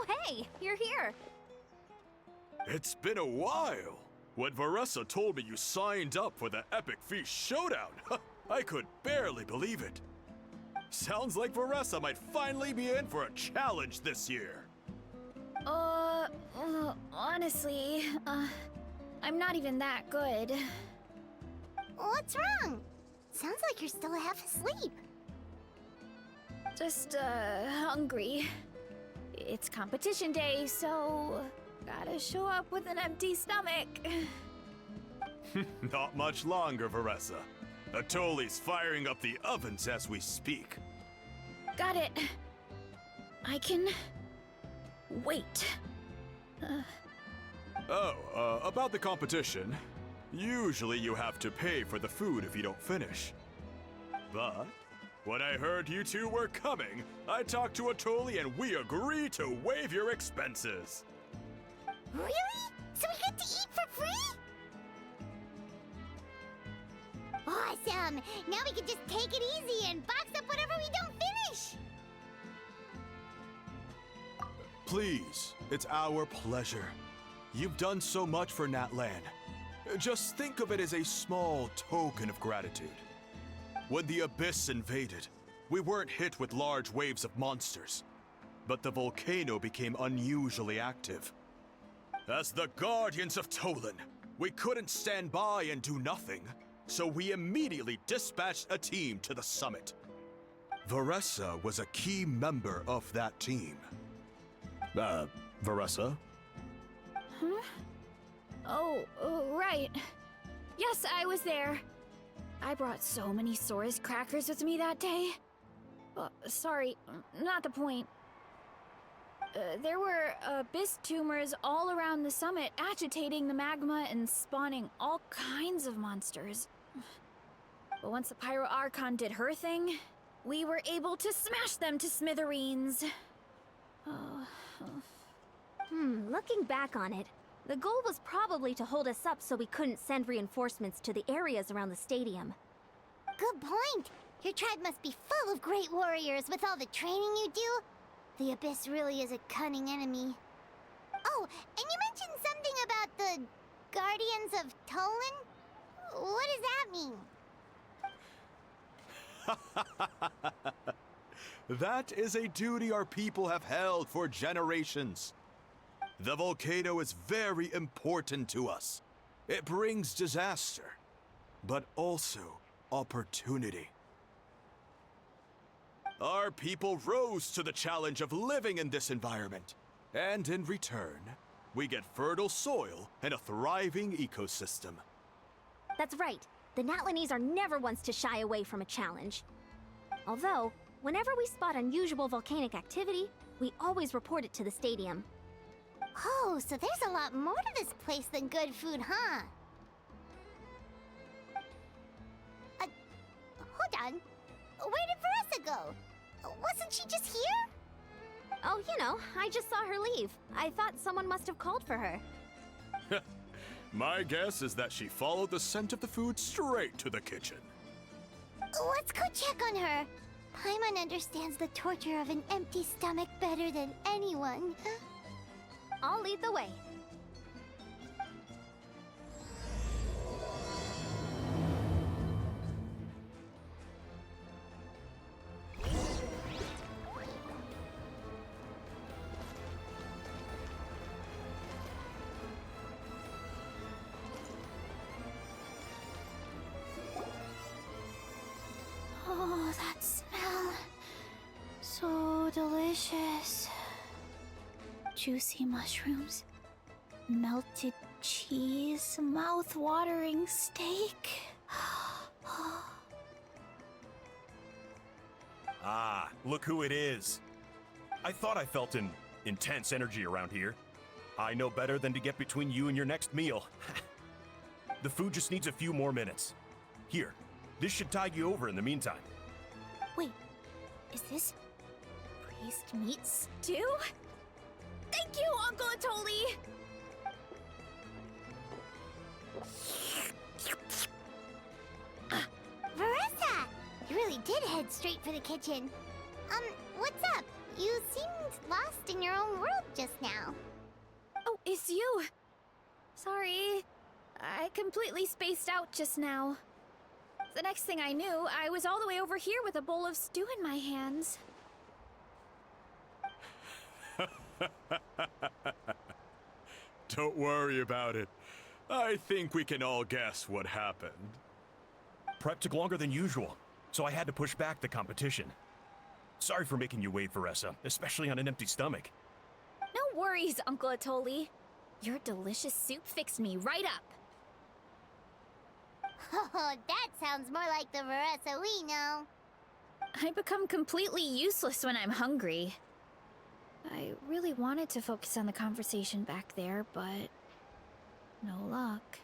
hey, you're here. It's been a while. When Varesa told me you signed up for the Epic Feast Showdown, I could barely believe it. Sounds like Varesa might finally be in for a challenge this year. Honestly, I'm not even that good. What's wrong? Sounds like you're still half asleep. Just, hungry. It's competition day, so gotta show up with an empty stomach. Not much longer, Varesa. Atoli's firing up the ovens as we speak. Got it. I can wait. About the competition. Usually you have to pay for the food if you don't finish. But when I heard you two were coming, I talked to Atoli and we agreed to waive your expenses. Really? So we get to eat for free? Awesome! Now we can just take it easy and box up whatever we don't finish! Please, it's our pleasure. You've done so much for Natlan. Just think of it as a small token of gratitude. When the Abyss invaded, we weren't hit with large waves of monsters, but the volcano became unusually active. As the Guardians of Tolan, we couldn't stand by and do nothing, so we immediately dispatched a team to the summit. Varesa was a key member of that team. Varesa? Huh? Oh, right. Yes, I was there. I brought so many Saurus crackers with me that day. Sorry, not the point. There were abyss tumors all around the summit, agitating the magma and spawning all kinds of monsters. But once the Pyro Archon did her thing, we were able to smash them to smithereens. Looking back on it, the goal was probably to hold us up so we couldn't send reinforcements to the areas around the stadium. Good point! Your tribe must be full of great warriors with all the training you do. The Abyss really is a cunning enemy. Oh, and you mentioned something about the Guardians of Tolan? What does that mean? That is a duty our people have held for generations. The volcano is very important to us. It brings disaster, but also opportunity. Our people rose to the challenge of living in this environment, and in return, we get fertile soil and a thriving ecosystem. That's right. The Natlanese are never ones to shy away from a challenge. Although, whenever we spot unusual volcanic activity, we always report it to the stadium. Oh, so there's a lot more to this place than good food, huh? Hold on. Where did Varesa go? Wasn't she just here? Oh, you know, I just saw her leave. I thought someone must have called for her. My guess is that she followed the scent of the food straight to the kitchen. Let's go check on her. Paimon understands the torture of an empty stomach better than anyone. I'll lead the way. Oh, that smell. So delicious. Juicy mushrooms, melted cheese, mouth-watering steak. Ah, look who it is. I thought I felt an intense energy around here. I know better than to get between you and your next meal. The food just needs a few more minutes. Here, this should tide you over in the meantime. Wait, is this priest meat stew? Thank you, Uncle Atoli! Varesa! You really did head straight for the kitchen. What's up? You seemed lost in your own world just now. Oh, it's you! Sorry. I completely spaced out just now. The next thing I knew, I was all the way over here with a bowl of stew in my hands. Don't worry about it. I think we can all guess what happened. Prep took longer than usual, so I had to push back the competition. Sorry for making you wait, Varesa, especially on an empty stomach. No worries, Uncle Atoli. Your delicious soup fixed me right up. Oh, that sounds more like the Varesa we know. I become completely useless when I'm hungry. I really wanted to focus on the conversation back there, but no luck.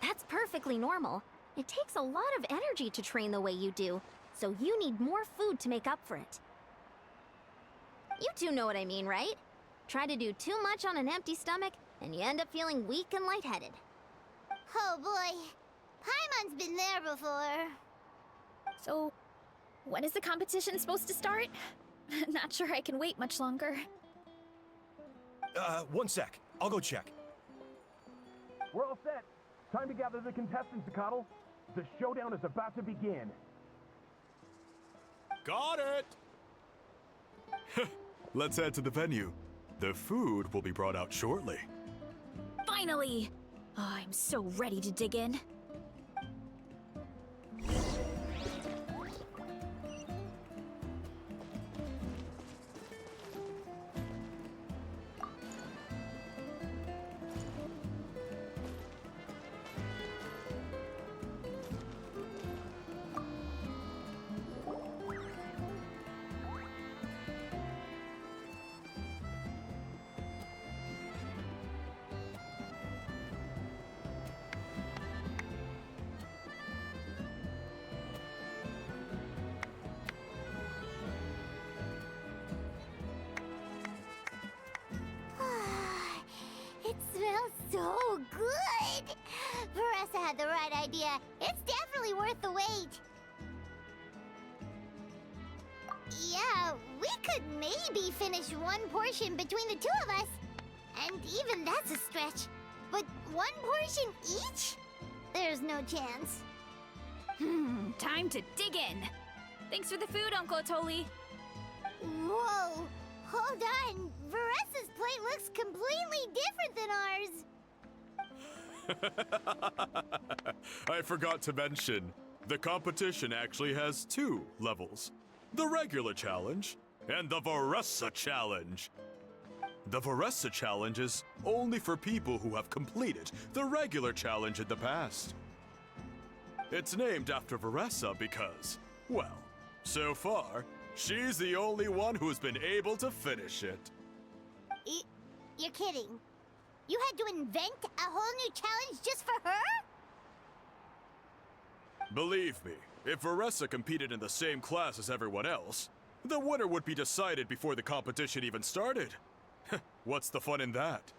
That's perfectly normal. It takes a lot of energy to train the way you do, so you need more food to make up for it. You two know what I mean, right? Try to do too much on an empty stomach, and you end up feeling weak and lightheaded. Oh boy, Paimon's been there before. So, when is the competition supposed to start? Not sure I can wait much longer. One sec. I'll go check. We're all set. Time to gather the contestants, Tichnari. The showdown is about to begin. Got it! Let's head to the venue. The food will be brought out shortly. Finally! Oh, I'm so ready to dig in. It smells so good! Varesa had the right idea. It's definitely worth the wait. Yeah, we could maybe finish one portion between the two of us. And even that's a stretch. But one portion each? There's no chance. Time to dig in. Thanks for the food, Uncle Atoli. Whoa! Hold on! Varesa's plate looks completely different than ours! I forgot to mention, the competition actually has 2 levels. The regular challenge and the Varesa challenge. The Varesa challenge is only for people who have completed the regular challenge in the past. It's named after Varesa because, well, so far, she's the only one who's been able to finish it. You're kidding. You had to invent a whole new challenge just for her? Believe me, if Varesa competed in the same class as everyone else, the winner would be decided before the competition even started. What's the fun in that?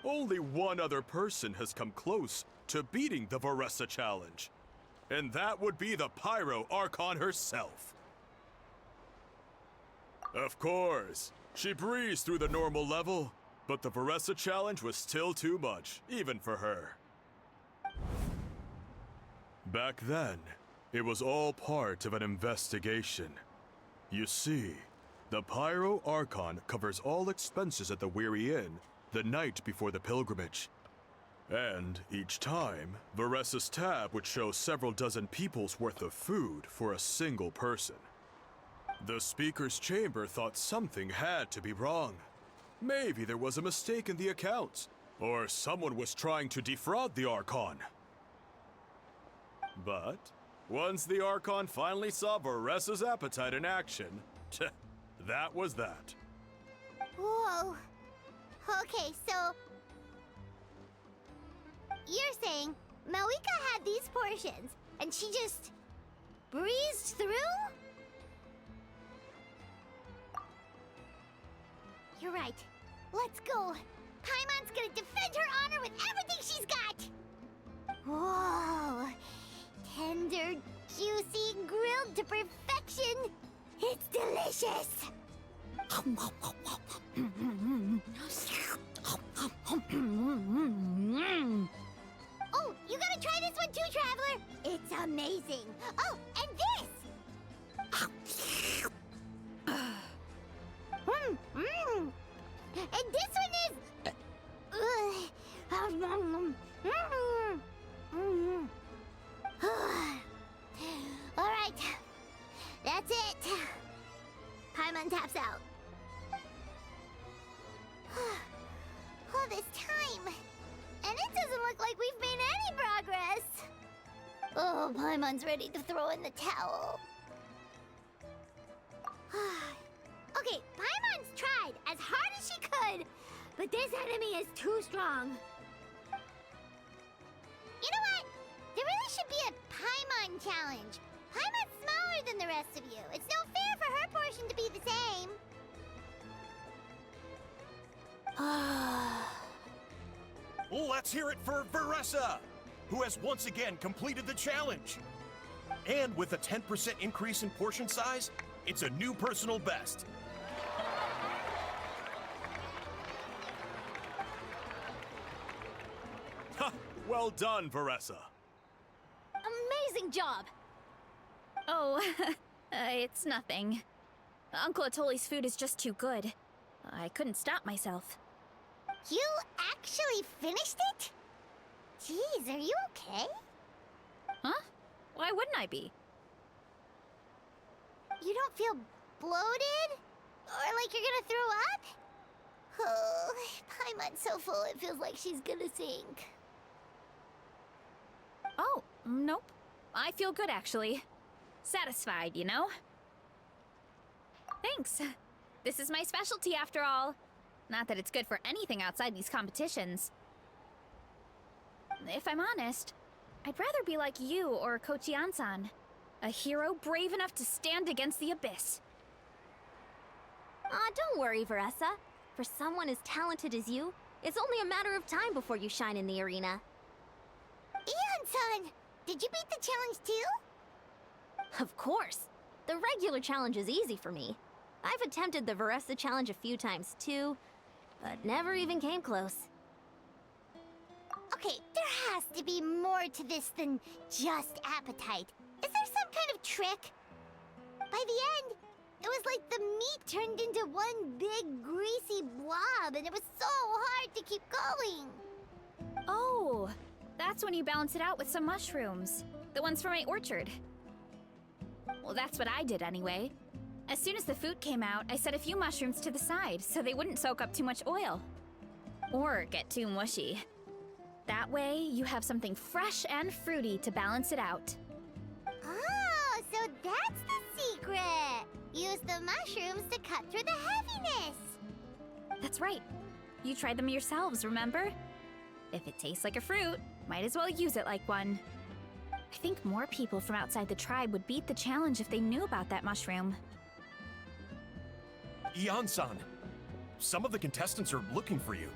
Only one other person has come close to beating the Varesa challenge, and that would be the Pyro Archon herself. Of course, she breezed through the normal level, but the Varesa challenge was still too much, even for her. Back then, it was all part of an investigation. You see, the Pyro Archon covers all expenses at the Weary Inn the night before the pilgrimage. And each time, Varesa's tab would show several dozen people's worth of food for a single person. The speaker's chamber thought something had to be wrong. Maybe there was a mistake in the accounts, or someone was trying to defraud the Archon. But once the Archon finally saw Varesa's appetite in action, that was that. Whoa. Okay, so... You're saying Malika had these portions, and she just... breezed through? You're right. Let's go. Paimon's gonna defend her honor with everything she's got! Whoa. Tender, juicy, grilled to perfection. It's delicious! Oh, you gotta try this one too, Traveler! It's amazing! Oh, and this! And this one is... Alright, that's it. Paimon taps out. All this time, and it doesn't look like we've made any progress. Oh, Paimon's ready to throw in the towel. Okay, Paimon's tried as hard as she could, but this enemy is too strong. You know what? There really should be a Paimon challenge. Paimon's smaller than the rest of you. It's no fair for her portion to be the same. Let's hear it for Varesa, who has once again completed the challenge. And with a 10% increase in portion size, it's a new personal best. Ha! Well done, Varesa. Amazing job! Oh, it's nothing. Uncle Atoli's food is just too good. I couldn't stop myself. You actually finished it? Jeez, are you okay? Huh? Why wouldn't I be? You don't feel bloated? Or like you're gonna throw up? Oh, Paimon's so full it feels like she's gonna sink. Oh, nope. I feel good, actually. Satisfied, you know? Thanks. This is my specialty, after all. Not that it's good for anything outside these competitions. If I'm honest, I'd rather be like you or Kochian-san. A hero brave enough to stand against the abyss. Don't worry, Varesa. For someone as talented as you, it's only a matter of time before you shine in the arena. Ian-san, did you beat the challenge too? Of course. The regular challenge is easy for me. I've attempted the Varesa challenge a few times too, but never even came close. Okay, there has to be more to this than just appetite. Is there some kind of trick? By the end, it was like the meat turned into one big greasy blob, and it was so hard to keep going. Oh, that's when you balance it out with some mushrooms. The ones from my orchard. Well, that's what I did anyway. As soon as the food came out, I set a few mushrooms to the side so they wouldn't soak up too much oil. Or get too mushy. That way, you have something fresh and fruity to balance it out. Oh, so that's the secret! Use the mushrooms to cut through the heaviness! That's right. You tried them yourselves, remember? If it tastes like a fruit, might as well use it like one. I think more people from outside the tribe would beat the challenge if they knew about that mushroom. Ian-san, some of the contestants are looking for you.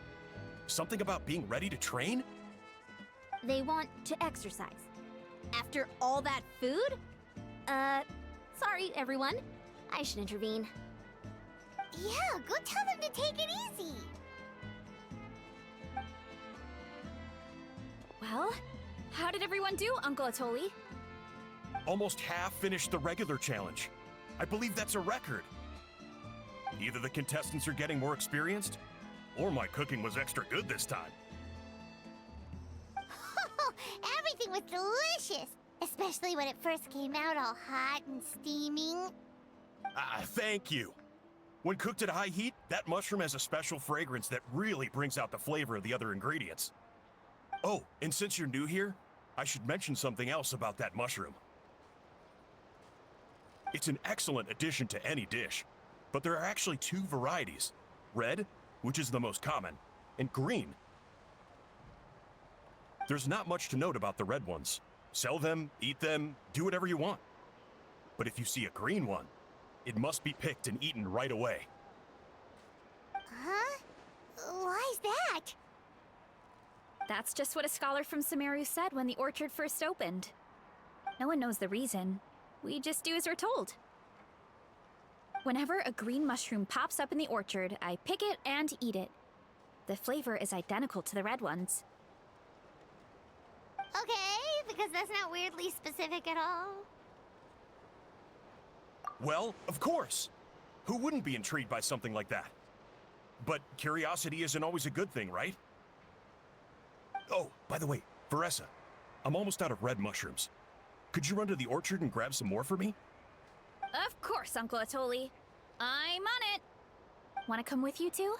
Something about being ready to train? They want to exercise. After all that food? Sorry, everyone. I should intervene. Yeah, go tell them to take it easy! Well, how did everyone do, Uncle Atoli? Almost half finished the regular challenge. I believe that's a record. Either the contestants are getting more experienced, or my cooking was extra good this time. Everything was delicious! Especially when it first came out all hot and steaming. Thank you. When cooked at high heat, that mushroom has a special fragrance that really brings out the flavor of the other ingredients. Oh, and since you're new here, I should mention something else about that mushroom. It's an excellent addition to any dish, but there are actually two varieties. Red, which is the most common, and green. There's not much to note about the red ones. Sell them, eat them, do whatever you want. But if you see a green one, it must be picked and eaten right away. Huh? Why's that? That's just what a scholar from Sumeru said when the orchard first opened. No one knows the reason. We just do as we're told. Whenever a green mushroom pops up in the orchard, I pick it and eat it. The flavor is identical to the red ones. Okay, because that's not weirdly specific at all. Well, of course. Who wouldn't be intrigued by something like that? But curiosity isn't always a good thing, right? Oh, by the way, Varesa, I'm almost out of red mushrooms. Could you run to the orchard and grab some more for me? Of course, Uncle Atoli. I'm on it. Want to come with you too?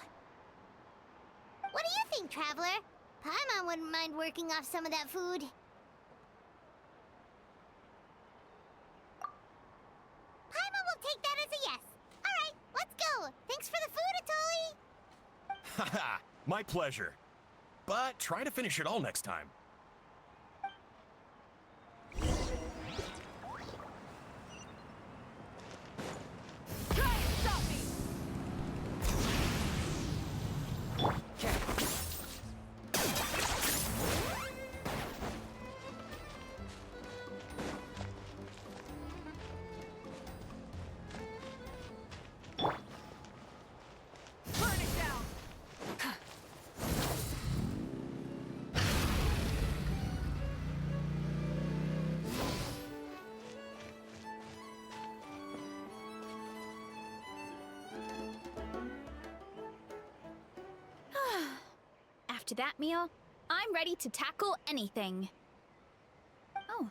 What do you think, Traveler? Paimon wouldn't mind working off some of that food. Paimon will take that as a yes. All right, let's go. Thanks for the food, Atoli. Haha, my pleasure. But try to finish it all next time. After that meal, I'm ready to tackle anything. Oh,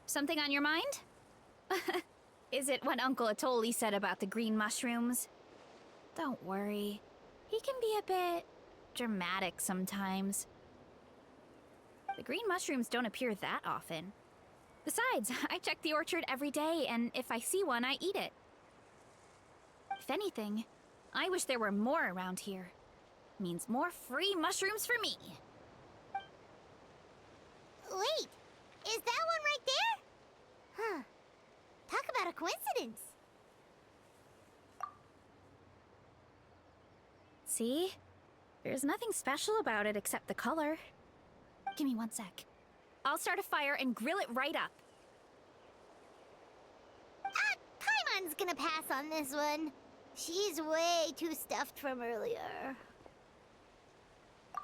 something on your mind? Is it what Uncle Atoli said about the green mushrooms? Don't worry. He can be a bit dramatic sometimes. The green mushrooms don't appear that often. Besides, I check the orchard every day, and if I see one, I eat it. If anything, I wish there were more around here. Means more free mushrooms for me. Wait, is that one right there? Huh. Talk about a coincidence. See? There's nothing special about it except the color. Give me 1 sec. I'll start a fire and grill it right up. Paimon's gonna pass on this one. She's way too stuffed from earlier.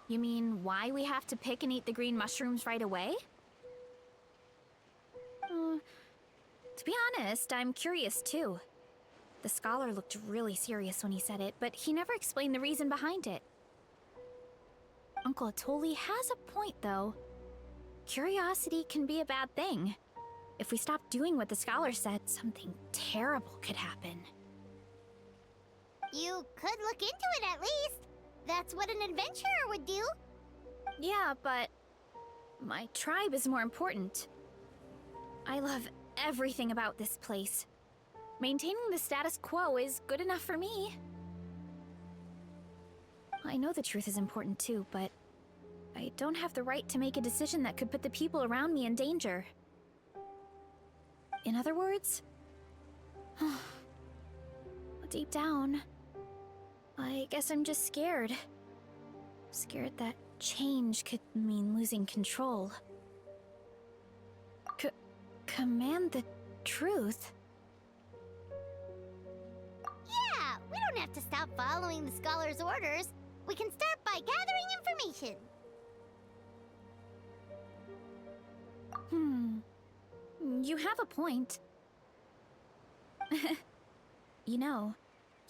You mean why we have to pick and eat the green mushrooms right away? To be honest, I'm curious too. The scholar looked really serious when he said it, but he never explained the reason behind it. Uncle Atoli has a point, though. Curiosity can be a bad thing. If we stop doing what the scholar said, something terrible could happen. You could look into it at least. That's what an adventurer would do. Yeah, but my tribe is more important. I love everything about this place. Maintaining the status quo is good enough for me. I know the truth is important too, but I don't have the right to make a decision that could put the people around me in danger. In other words, deep down, I guess I'm just scared. Scared that change could mean losing control. Command the truth? Yeah, we don't have to stop following the scholar's orders. We can start by gathering information. You have a point. You know,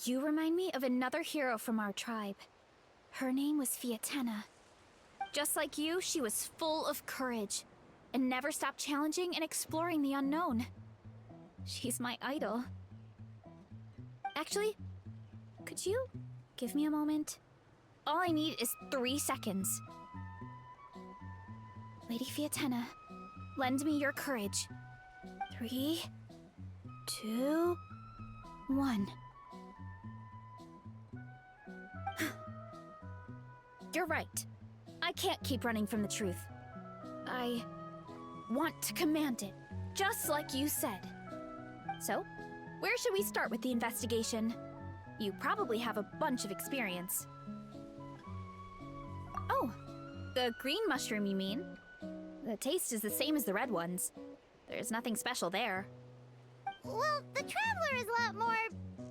you remind me of another hero from our tribe. Her name was Fiatena. Just like you, she was full of courage and never stopped challenging and exploring the unknown. She's my idol. Actually, could you give me a moment? All I need is 3 seconds. Lady Fiatena, lend me your courage. 3, 2, 1. You're right. I can't keep running from the truth. I want to command it, just like you said. So, where should we start with the investigation? You probably have a bunch of experience. Oh, the green mushroom, you mean? The taste is the same as the red ones. There's nothing special there. Well, the Traveler is a lot more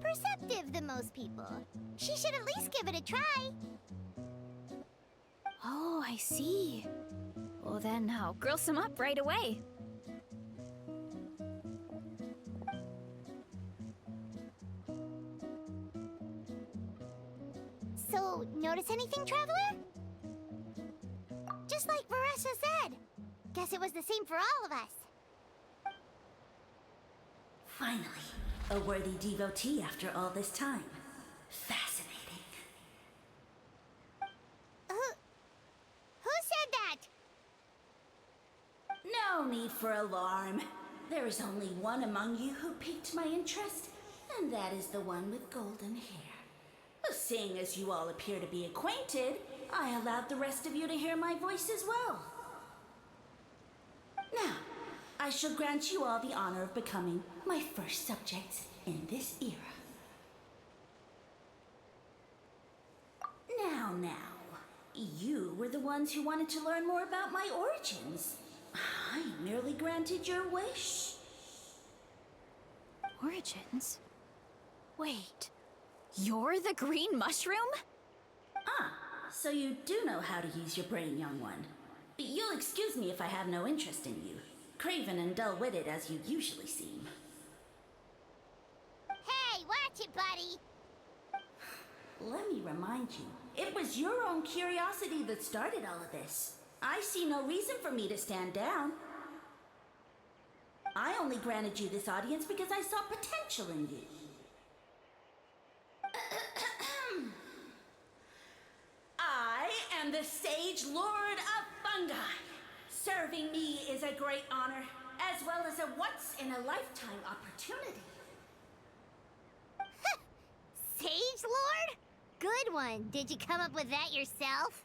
perceptive than most people. She should at least give it a try. Oh, I see. Well, then I'll grill some up right away. So, notice anything, Traveler? Just like Varesa said. Guess it was the same for all of us. Finally, a worthy devotee after all this time. Fascinating. Who said that? No need for alarm. There is only one among you who piqued my interest, and that is the one with golden hair. Seeing as you all appear to be acquainted, I allowed the rest of you to hear my voice as well. Now, I shall grant you all the honor of becoming my first subjects in this era. Now, you were the ones who wanted to learn more about my origins. I merely granted your wish. Origins? Wait, you're the green mushroom? Ah, so you do know how to use your brain, young one. You'll excuse me if I have no interest in you, craven and dull-witted as you usually seem. Hey, watch it, buddy! Let me remind you, it was your own curiosity that started all of this. I see no reason for me to stand down. I only granted you this audience because I saw potential in you. I am the Sage Lord of Fungi. Serving me is a great honor, as well as a once-in-a-lifetime opportunity. Sage Lord? Good one. Did you come up with that yourself?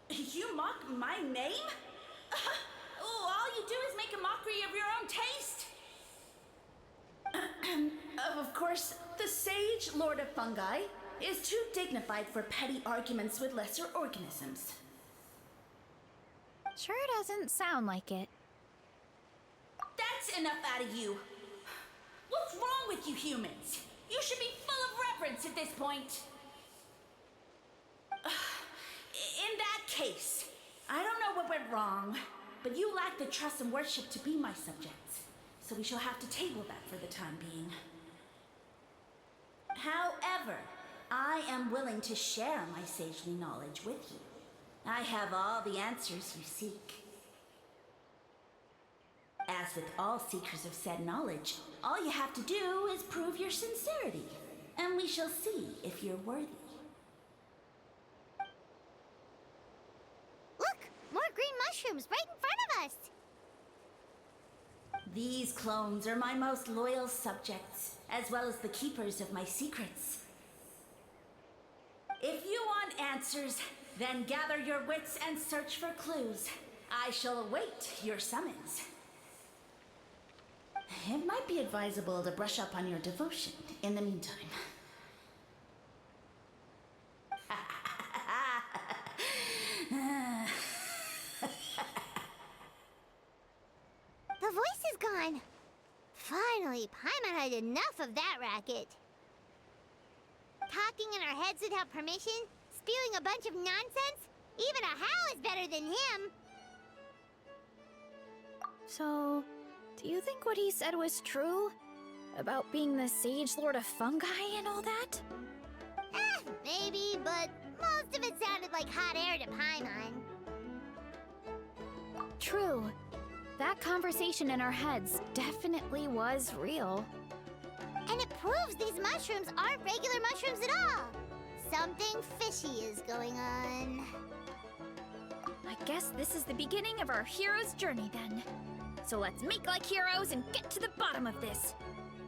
You mock my name? Oh, all you do is make a mockery of your own taste. Of course, the Sage Lord of Fungi is too dignified for petty arguments with lesser organisms. Sure doesn't sound like it. That's enough out of you. What's wrong with you humans? You should be full of reverence at this point. In that case, I don't know what went wrong, but you lack the trust and worship to be my subjects, so we shall have to table that for the time being. However, I am willing to share my sagely knowledge with you. I have all the answers you seek. As with all seekers of said knowledge, all you have to do is prove your sincerity, and we shall see if you're worthy. Look! More green mushrooms right in front of us! These clones are my most loyal subjects, as well as the keepers of my secrets. If you want answers, then gather your wits and search for clues. I shall await your summons. It might be advisable to brush up on your devotion in the meantime. The voice is gone. Finally, Paimon had enough of that racket. Talking in our heads without permission, spewing a bunch of nonsense. Even a How is better than him. So, do you think what he said was true? About being the Sage Lord of Fungi and all that? Maybe, but most of it sounded like hot air to Paimon. True. That conversation in our heads definitely was real. And it proves these mushrooms aren't regular mushrooms at all. Something fishy is going on. I guess this is the beginning of our hero's journey then. So let's make like heroes and get to the bottom of this.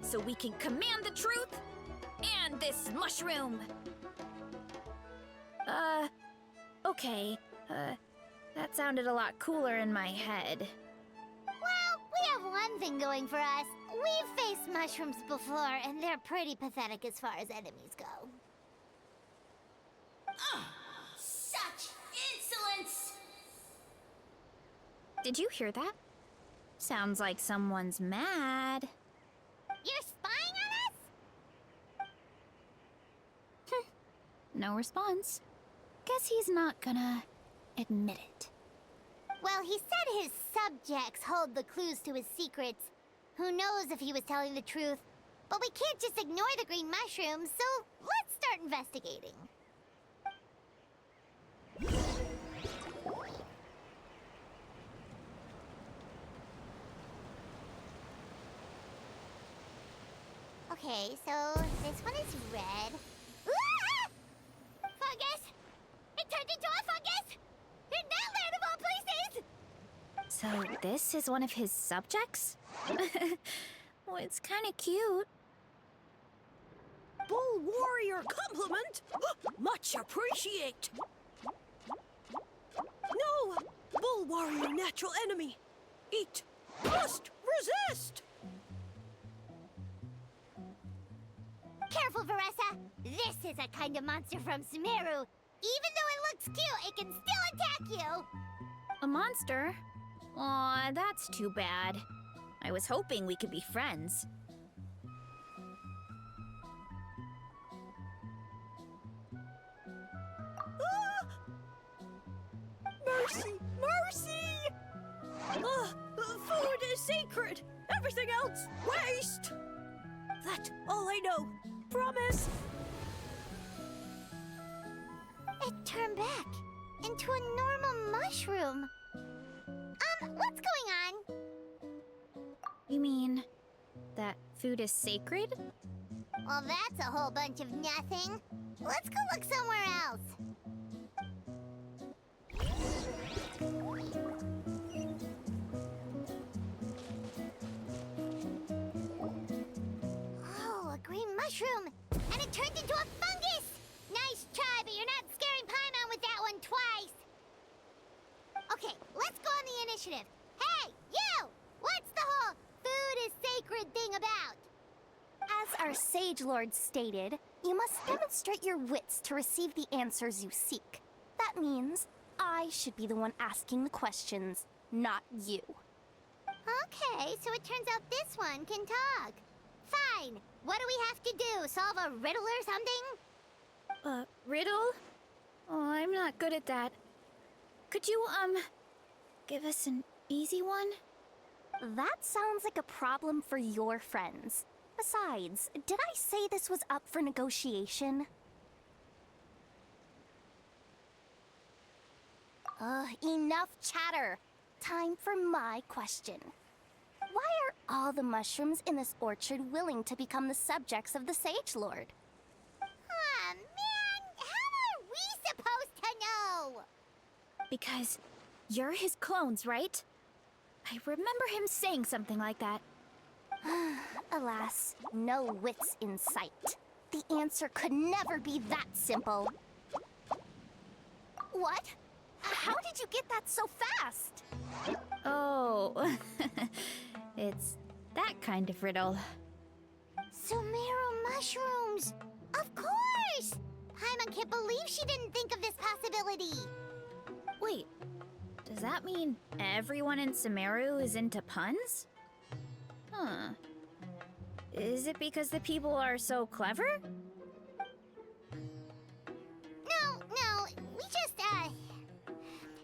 So we can command the truth and this mushroom. Okay. That sounded a lot cooler in my head. Well, we have one thing going for us. We've faced mushrooms before, and they're pretty pathetic as far as enemies go. Such insolence! Did you hear that? Sounds like someone's mad. no response. Guess he's not gonna admit it. Well, he said his subjects hold the clues to his secrets. Who knows if he was telling the truth? But we can't just ignore the green mushrooms, so let's start investigating. Okay, so this one is red. Ah! Fungus! It turned into a fungus! In that land of all places! So this is one of his subjects? Well, it's kind of cute. Bull warrior compliment! Much appreciate! No! Bull warrior natural enemy! Eat! Must resist! Careful, Varesa! This is a kind of monster from Sumeru. Even though it looks cute, it can still attack you! A monster? Aw, that's too bad. I was hoping we could be friends. Mercy! Mercy! Food is sacred! Everything else, waste! That's all I know. Promise! It turned back into a normal mushroom. What's going on? You mean that food is sacred? Well, that's a whole bunch of nothing. Let's go look somewhere else. Oh, a green mushroom! And it turned into a fungus! Nice try, but you're not scaring Paimon with that one twice! Okay, let's go on the initiative. Hey, you! What's the whole food is sacred thing about? As our Sage Lord stated, you must demonstrate your wits to receive the answers you seek. That means I should be the one asking the questions, not you. Okay, so it turns out this one can talk. Fine. What do we have to do? Solve a riddle or something? Riddle? Oh, I'm not good at that. Could you, give us an easy one? That sounds like a problem for your friends. Besides, did I say this was up for negotiation? Enough chatter. Time for my question. Why are all the mushrooms in this orchard willing to become the subjects of the Sage Lord? Aw, man! How are we supposed to know? Because you're his clones, right? I remember him saying something like that. Alas, no wits in sight. The answer could never be that simple. What? How did you get that so fast? Oh, it's that kind of riddle. Sumeru mushrooms! Of course! Paimon can't believe she didn't think of this possibility. Wait, does that mean everyone in Sumeru is into puns? Huh. Is it because the people are so clever? No, we just,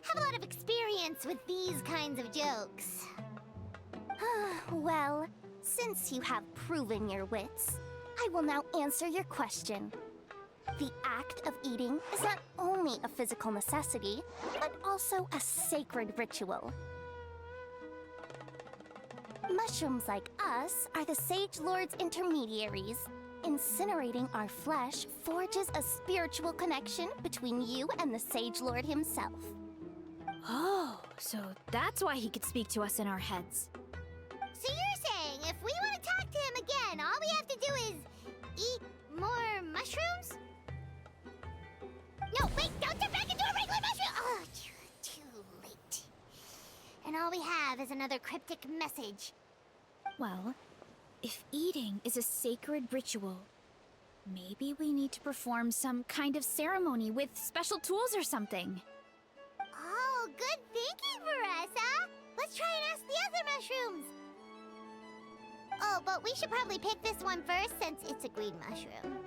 have a lot of experience with these kinds of jokes. Well, since you have proven your wits, I will now answer your question. The act of eating is not only a physical necessity, but also a sacred ritual. Mushrooms like us are the Sage Lord's intermediaries. Incinerating our flesh forges a spiritual connection between you and the Sage Lord himself. Oh, so that's why he could speak to us in our heads. So you're saying if we want to talk to him again, all we have to do is eat more mushrooms? No, wait, don't turn back into a regular mushroom! Oh, too late. And all we have is another cryptic message. Well, if eating is a sacred ritual, maybe we need to perform some kind of ceremony with special tools or something. Oh, good thinking, Varesa! Let's try and ask the other mushrooms! Oh, but we should probably pick this one first since it's a green mushroom.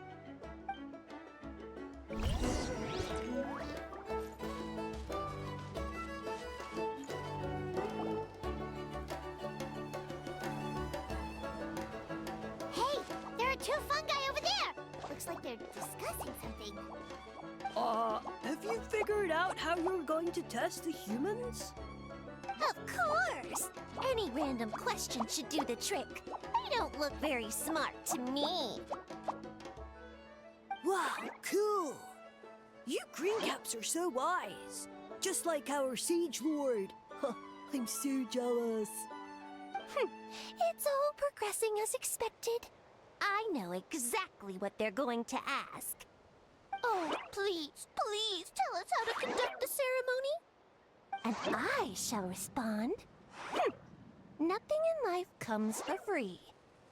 they're discussing something. Have you figured out how you're going to test the humans? Of course! Any random question should do the trick. They don't look very smart to me. Wow, cool! You greencaps are so wise. Just like our Siege Lord. I'm so jealous. It's all progressing as expected. I know exactly what they're going to ask. Oh, please, please tell us how to conduct the ceremony. And I shall respond. Nothing in life comes for free.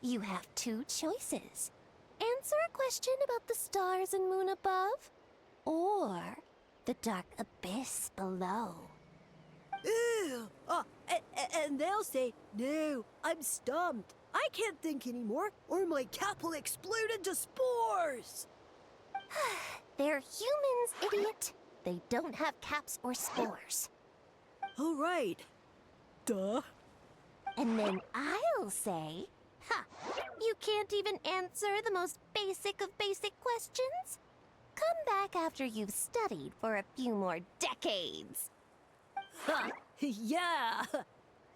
You have two choices. Answer a question about the stars and moon above, or the dark abyss below. Ew! And they'll say, no, I'm stumped. I can't think anymore, or my cap will explode into spores. They're humans, idiot. They don't have caps or spores. All right. Duh. And then I'll say, you can't even answer the most basic of basic questions? Come back after you've studied for a few more decades. Ha! Yeah!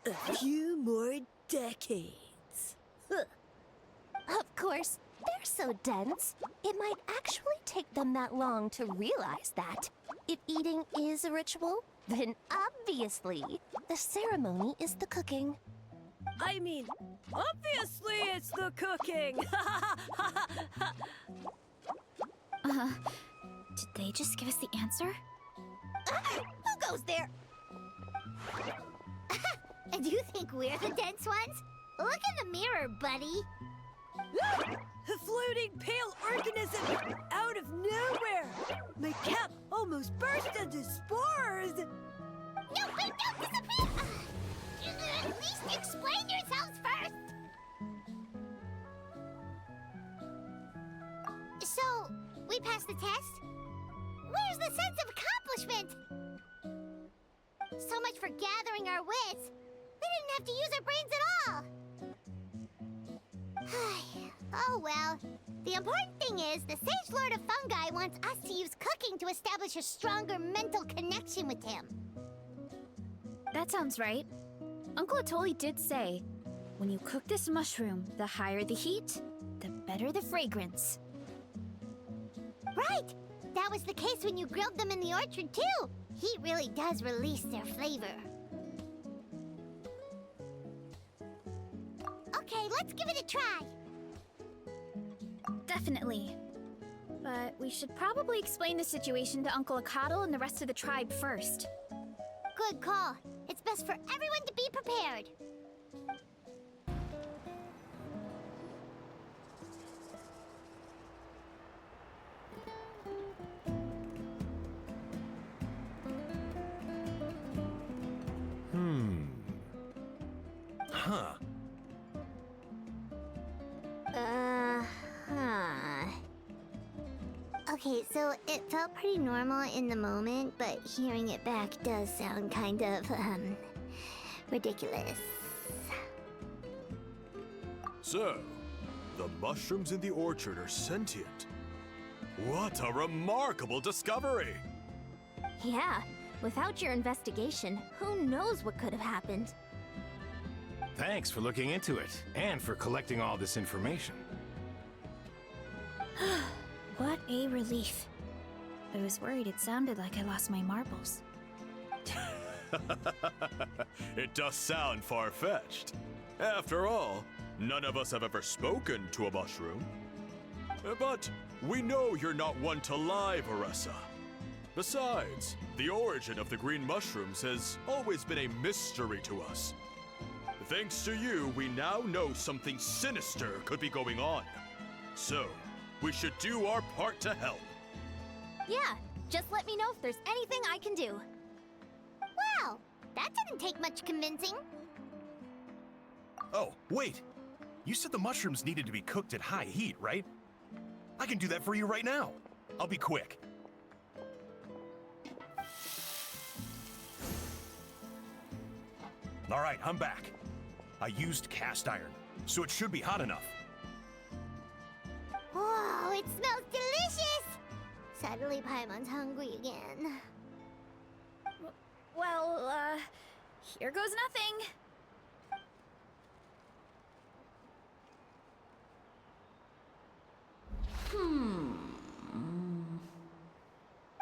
A few more decades. Of course, they're so dense, it might actually take them that long to realize that. If eating is a ritual, then obviously the ceremony is the cooking. I mean, obviously it's the cooking! Did they just give us the answer? Who goes there? And you think we're the dense ones? Look in the mirror, buddy. A floating pale organism out of nowhere! My cap almost burst into spores! No, wait, don't disappear! At least explain yourselves first! So, we passed the test? Where's the sense of accomplishment? So much for gathering our wits. We didn't have to use our brains at all. Oh well. The important thing is the Sage Lord of Fungi wants us to use cooking to establish a stronger mental connection with him. That sounds right. Uncle Atoli did say, when you cook this mushroom, the higher the heat, the better the fragrance. Right! That was the case when you grilled them in the orchard too. Heat really does release their flavor. Okay, let's give it a try. Definitely. But we should probably explain the situation to Uncle Akatl and the rest of the tribe first. Good call. It's best for everyone to be prepared. Huh. Okay, so it felt pretty normal in the moment, but hearing it back does sound kind of, ridiculous. So, the mushrooms in the orchard are sentient. What a remarkable discovery! Yeah, without your investigation, who knows what could have happened? Thanks for looking into it, and for collecting all this information. What a relief. I was worried it sounded like I lost my marbles. It does sound far-fetched. After all, none of us have ever spoken to a mushroom. But we know you're not one to lie, Varesa. Besides, the origin of the green mushrooms has always been a mystery to us. Thanks to you, we now know something sinister could be going on. So, we should do our part to help. Yeah, just let me know if there's anything I can do. Wow, that didn't take much convincing. Oh, wait. You said the mushrooms needed to be cooked at high heat, right? I can do that for you right now. I'll be quick. All right, I'm back. I used cast iron, so it should be hot enough. Whoa, it smells delicious! Suddenly Paimon's hungry again. Well, here goes nothing.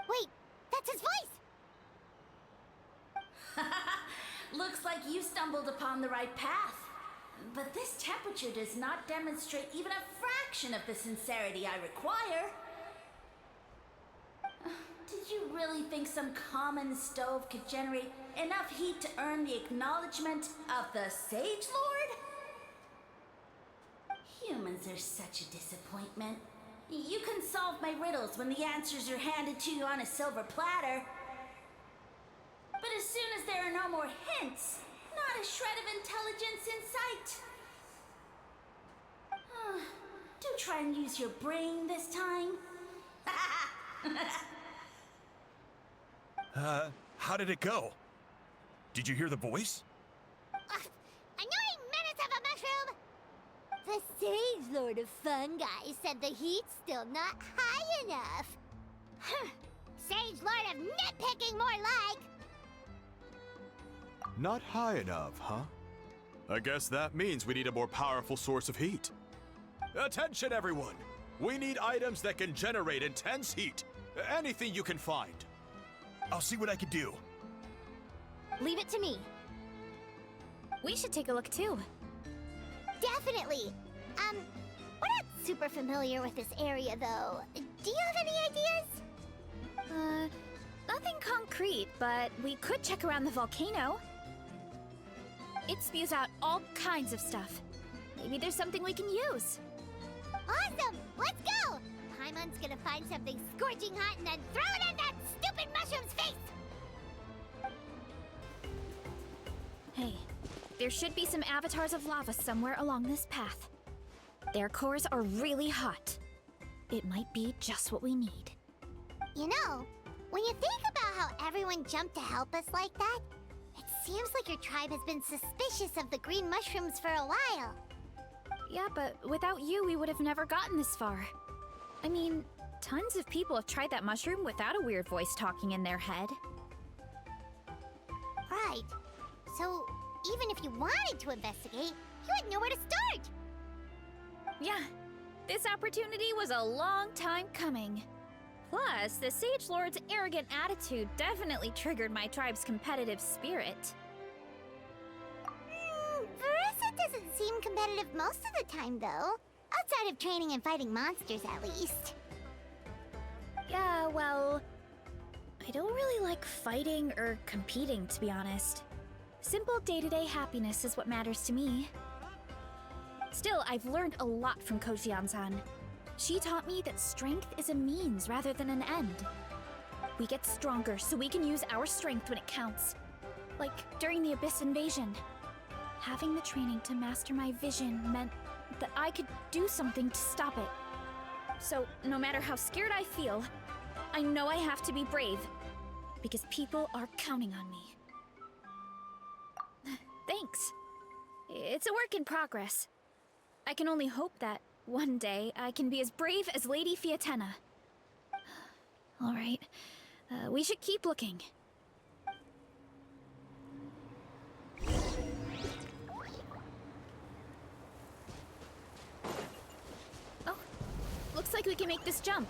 Wait, that's his voice! Looks like you stumbled upon the right path. But this temperature does not demonstrate even a fraction of the sincerity I require. Did you really think some common stove could generate enough heat to earn the acknowledgement of the Sage Lord? Humans are such a disappointment. You can solve my riddles when the answers are handed to you on a silver platter. But as soon as there are no more hints, not a shred of intelligence in sight. Do try and use your brain this time. How did it go? Did you hear the voice? Annoying menace of a mushroom! The Sage Lord of Fungi said the heat's still not high enough. Sage Lord of nitpicking, more like! Not high enough, huh? I guess that means we need a more powerful source of heat. Attention, everyone! We need items that can generate intense heat. Anything you can find. I'll see what I can do. Leave it to me. We should take a look too. Definitely! We're not super familiar with this area, though. Do you have any ideas? Nothing concrete, but we could check around the volcano. It spews out all kinds of stuff. Maybe there's something we can use. Awesome! Let's go! Paimon's gonna find something scorching hot and then throw it in that stupid mushroom's face! Hey, there should be some avatars of lava somewhere along this path. Their cores are really hot. It might be just what we need. You know, when you think about how everyone jumped to help us like that, it seems like your tribe has been suspicious of the green mushrooms for a while. Yeah, but without you, we would have never gotten this far. I mean, tons of people have tried that mushroom without a weird voice talking in their head. Right. So, even if you wanted to investigate, you had nowhere to start! Yeah, this opportunity was a long time coming. Plus, the Sage Lord's arrogant attitude definitely triggered my tribe's competitive spirit. Varesa doesn't seem competitive most of the time, though. Outside of training and fighting monsters, at least. Yeah, well, I don't really like fighting or competing, to be honest. Simple day-to-day happiness is what matters to me. Still, I've learned a lot from Kojian-san. She taught me that strength is a means rather than an end. We get stronger so we can use our strength when it counts. Like during the Abyss invasion. Having the training to master my vision meant that I could do something to stop it. So, no matter how scared I feel, I know I have to be brave. Because people are counting on me. Thanks. It's a work in progress. I can only hope that one day I can be as brave as Lady Fiatena. All right, we should keep looking. Oh, looks like we can make this jump.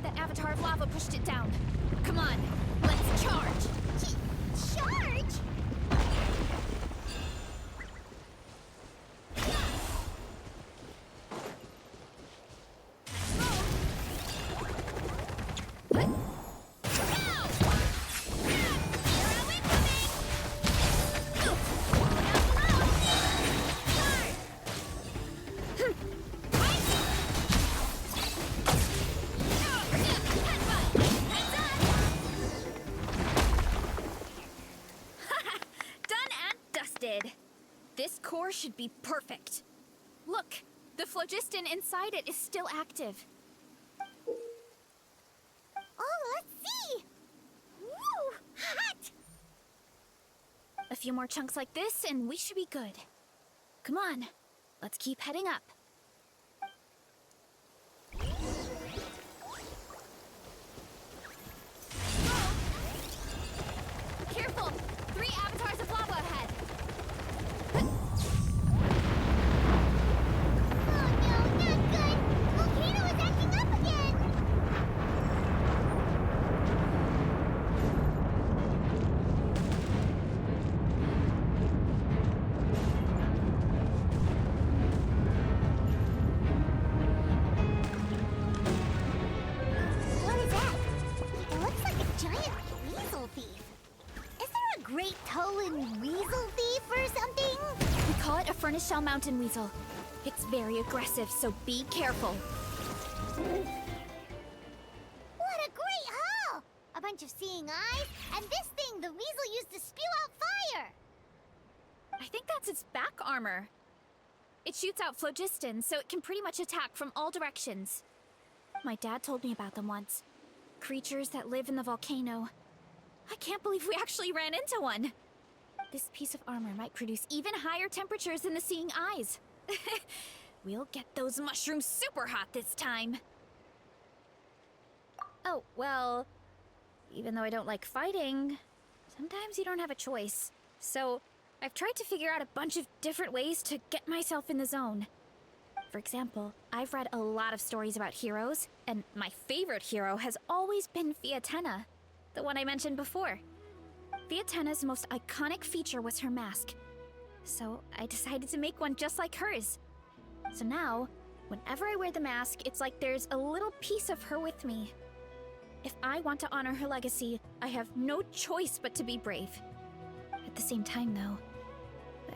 That avatar of lava pushed it down. Come on, let's charge! Charge? This core should be perfect. Look, the phlogiston inside it is still active. Oh, let's see! Woo! A few more chunks like this, and we should be good. Come on, let's keep heading up. Careful! 3 avatars of lava ahead! Oh no, not good! Volcano is acting up again! What is that? It looks like a giant weasel thief. Is there a great Tolan weasel thief or something? We call it a furnace shell mountain weasel. It's very aggressive, so be careful. What a great haul! A bunch of seeing eyes, and this thing the weasel used to spew out fire! I think that's its back armor. It shoots out phlogiston, so it can pretty much attack from all directions. My dad told me about them once. Creatures that live in the volcano. I can't believe we actually ran into one. This piece of armor might produce even higher temperatures than the seeing eyes. We'll get those mushrooms super hot this time. Oh, well, even though I don't like fighting, sometimes you don't have a choice. So, I've tried to figure out a bunch of different ways to get myself in the zone. For example, I've read a lot of stories about heroes, and my favorite hero has always been Fiatena, the one I mentioned before. Fiatena's most iconic feature was her mask, so I decided to make one just like hers. So now, whenever I wear the mask, it's like there's a little piece of her with me. If I want to honor her legacy, I have no choice but to be brave. At the same time, though,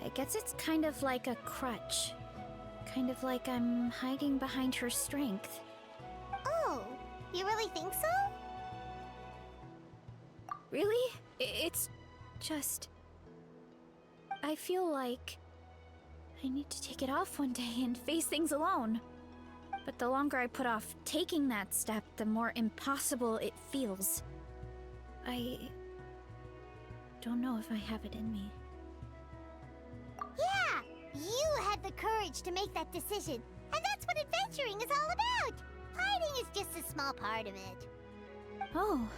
I guess it's kind of like a crutch. Kind of like I'm hiding behind her strength. Oh, you really think so? Really? It's just... I feel like I need to take it off one day and face things alone. But the longer I put off taking that step, the more impossible it feels. I don't know if I have it in me. Yeah! You had the courage to make that decision, and that's what adventuring is all about! Hiding is just a small part of it. Oh,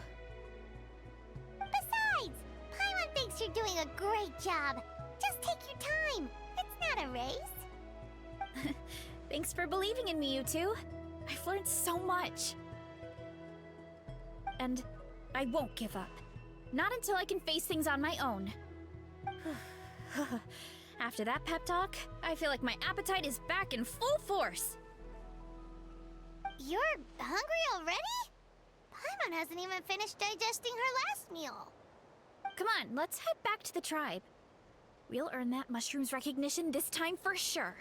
Besides, Paimon thinks you're doing a great job. Just take your time. It's not a race. thanks for believing in me, you two. I've learned so much. And I won't give up. Not until I can face things on my own. After that pep talk, I feel like my appetite is back in full force. You're hungry already? Paimon hasn't even finished digesting her last meal. Come on, let's head back to the tribe. We'll earn that mushroom's recognition this time for sure.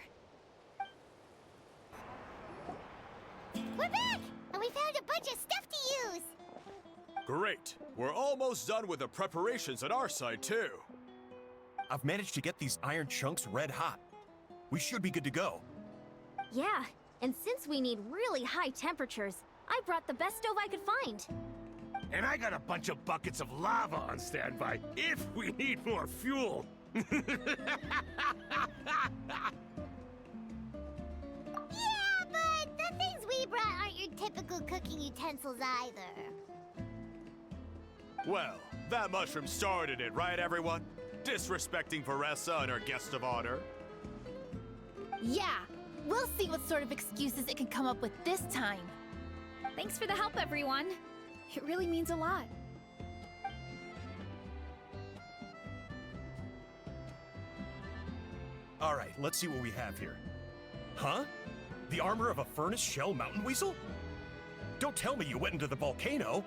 We're back! And we found a bunch of stuff to use! Great. We're almost done with the preparations at our side, too. I've managed to get these iron chunks red hot. We should be good to go. Yeah, and since we need really high temperatures, I brought the best stove I could find. And I got a bunch of buckets of lava on standby if we need more fuel. Yeah, but the things we brought aren't your typical cooking utensils either. Well, that mushroom started it, right, everyone? Disrespecting Varesa and her guest of honor. Yeah, we'll see what sort of excuses it can come up with this time. Thanks for the help, everyone. It really means a lot. All right, let's see what we have here. Huh? The armor of a furnace shell mountain weasel? Don't tell me you went into the volcano.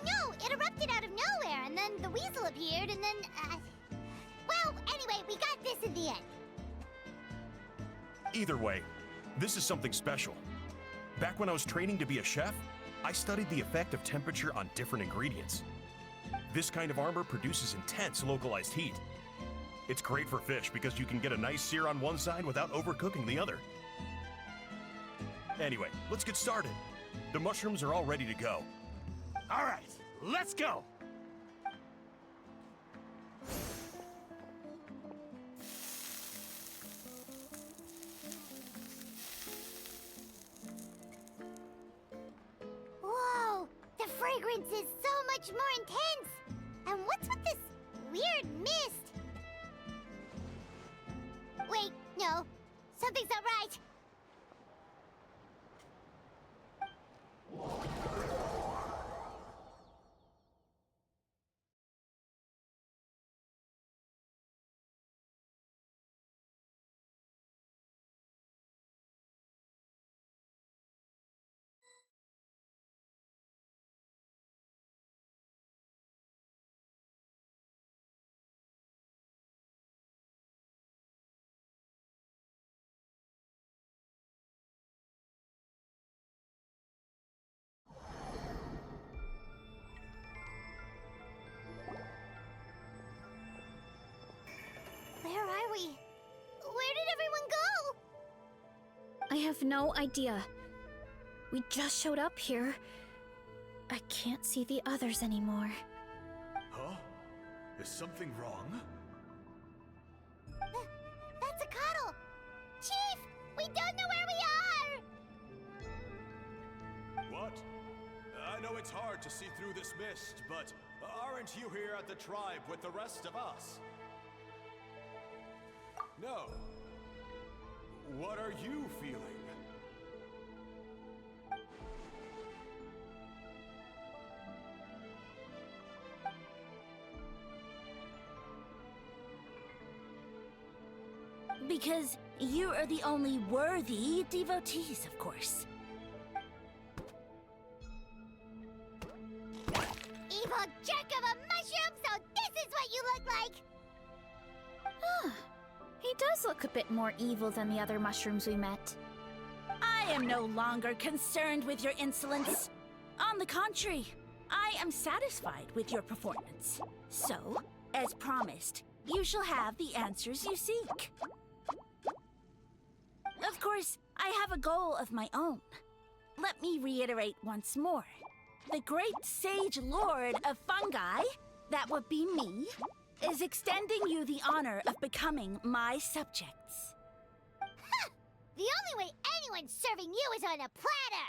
No, it erupted out of nowhere, and then the weasel appeared, and then, well, anyway, we got this in the end. Either way, this is something special. Back when I was training to be a chef, I studied the effect of temperature on different ingredients. This kind of armor produces intense localized heat. It's great for fish because you can get a nice sear on one side without overcooking the other. Anyway, let's get started. The mushrooms are all ready to go. All right, let's go. fragrance is so much more intense. And what's with this weird mist? Wait, no. Something's not right. Where are we? Where did everyone go? I have no idea. We just showed up here. I can't see the others anymore. Huh? Is something wrong? That's a cuddle! Chief! We don't know where we are! What? I know it's hard to see through this mist, but aren't you here at the tribe with the rest of us? No. What are you feeling? Because you are the only worthy devotees, of course. Evil jerk of a mushroom, so this is what you look like! He does look a bit more evil than the other mushrooms we met. I am no longer concerned with your insolence. On the contrary, I am satisfied with your performance. So, as promised, you shall have the answers you seek. Of course, I have a goal of my own. Let me reiterate once more. The great sage lord of Fungi, that would be me, is extending you the honor of becoming my subjects. Ha! The only way anyone's serving you is on a platter!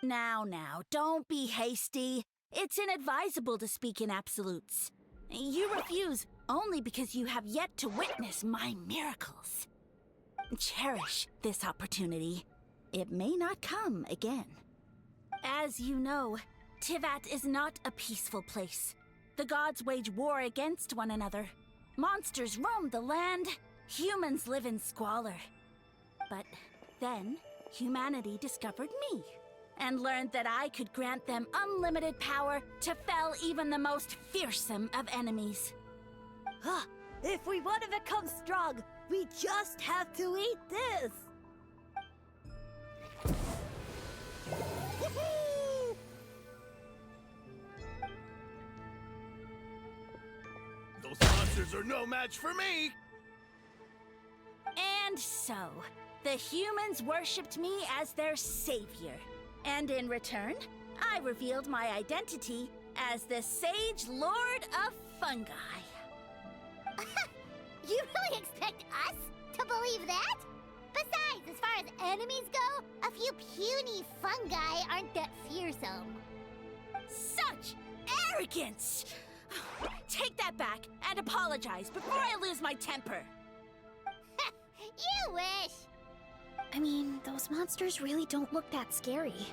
Now, don't be hasty. It's inadvisable to speak in absolutes. You refuse only because you have yet to witness my miracles. Cherish this opportunity. It may not come again. As you know, Tivat is not a peaceful place. The gods wage war against one another. Monsters roam the land. Humans live in squalor. But then, humanity discovered me and learned that I could grant them unlimited power to fell even the most fearsome of enemies. If we want to become strong, we just have to eat this! Those monsters are no match for me! And so, the humans worshipped me as their savior. And in return, I revealed my identity as the Sage Lord of Fungi. You really expect us to believe that? Besides, as far as enemies go, a few puny fungi aren't that fearsome. Such arrogance! Take that back and apologize before I lose my temper. You wish! I mean, those monsters really don't look that scary.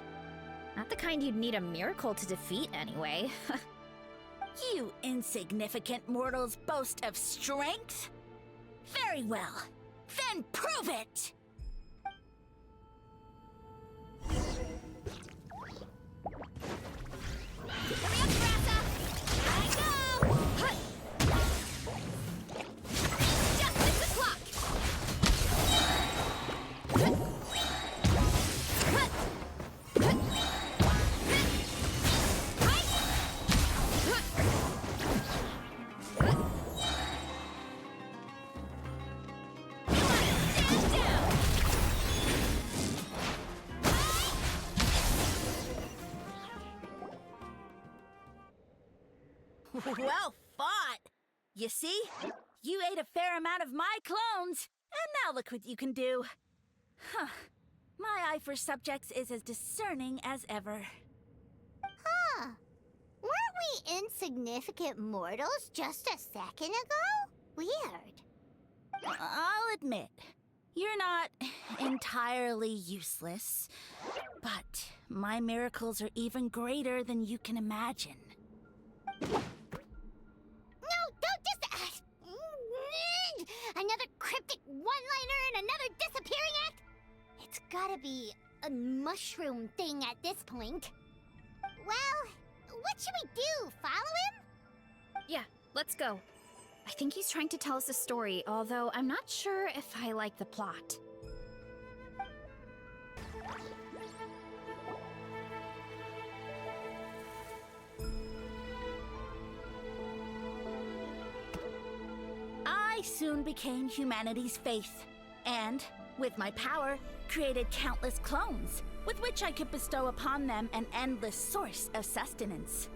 Not the kind you'd need a miracle to defeat anyway. You insignificant mortals boast of strength? Very well. Then prove it! Hurry up, Varesa! Here I go! Hut! Just like the clock! Hut! Hut! Hut! Hut! Hut! Hut! Stand down! Well fought! You see? You ate a fair amount of my clones, and now look what you can do. Huh. My eye for subjects is as discerning as ever. Huh. insignificant mortals just a second ago? Weird. I'll admit, you're not entirely useless, but my miracles are even greater than you can imagine. No, don't just... another cryptic one-liner and another disappearing act? It's gotta be a mushroom thing at this point. Well, what should we do? Follow him? Yeah, let's go. I think he's trying to tell us a story, although I'm not sure if I like the plot. I soon became humanity's faith, and, with my power, created countless clones, with which I could bestow upon them an endless source of sustenance.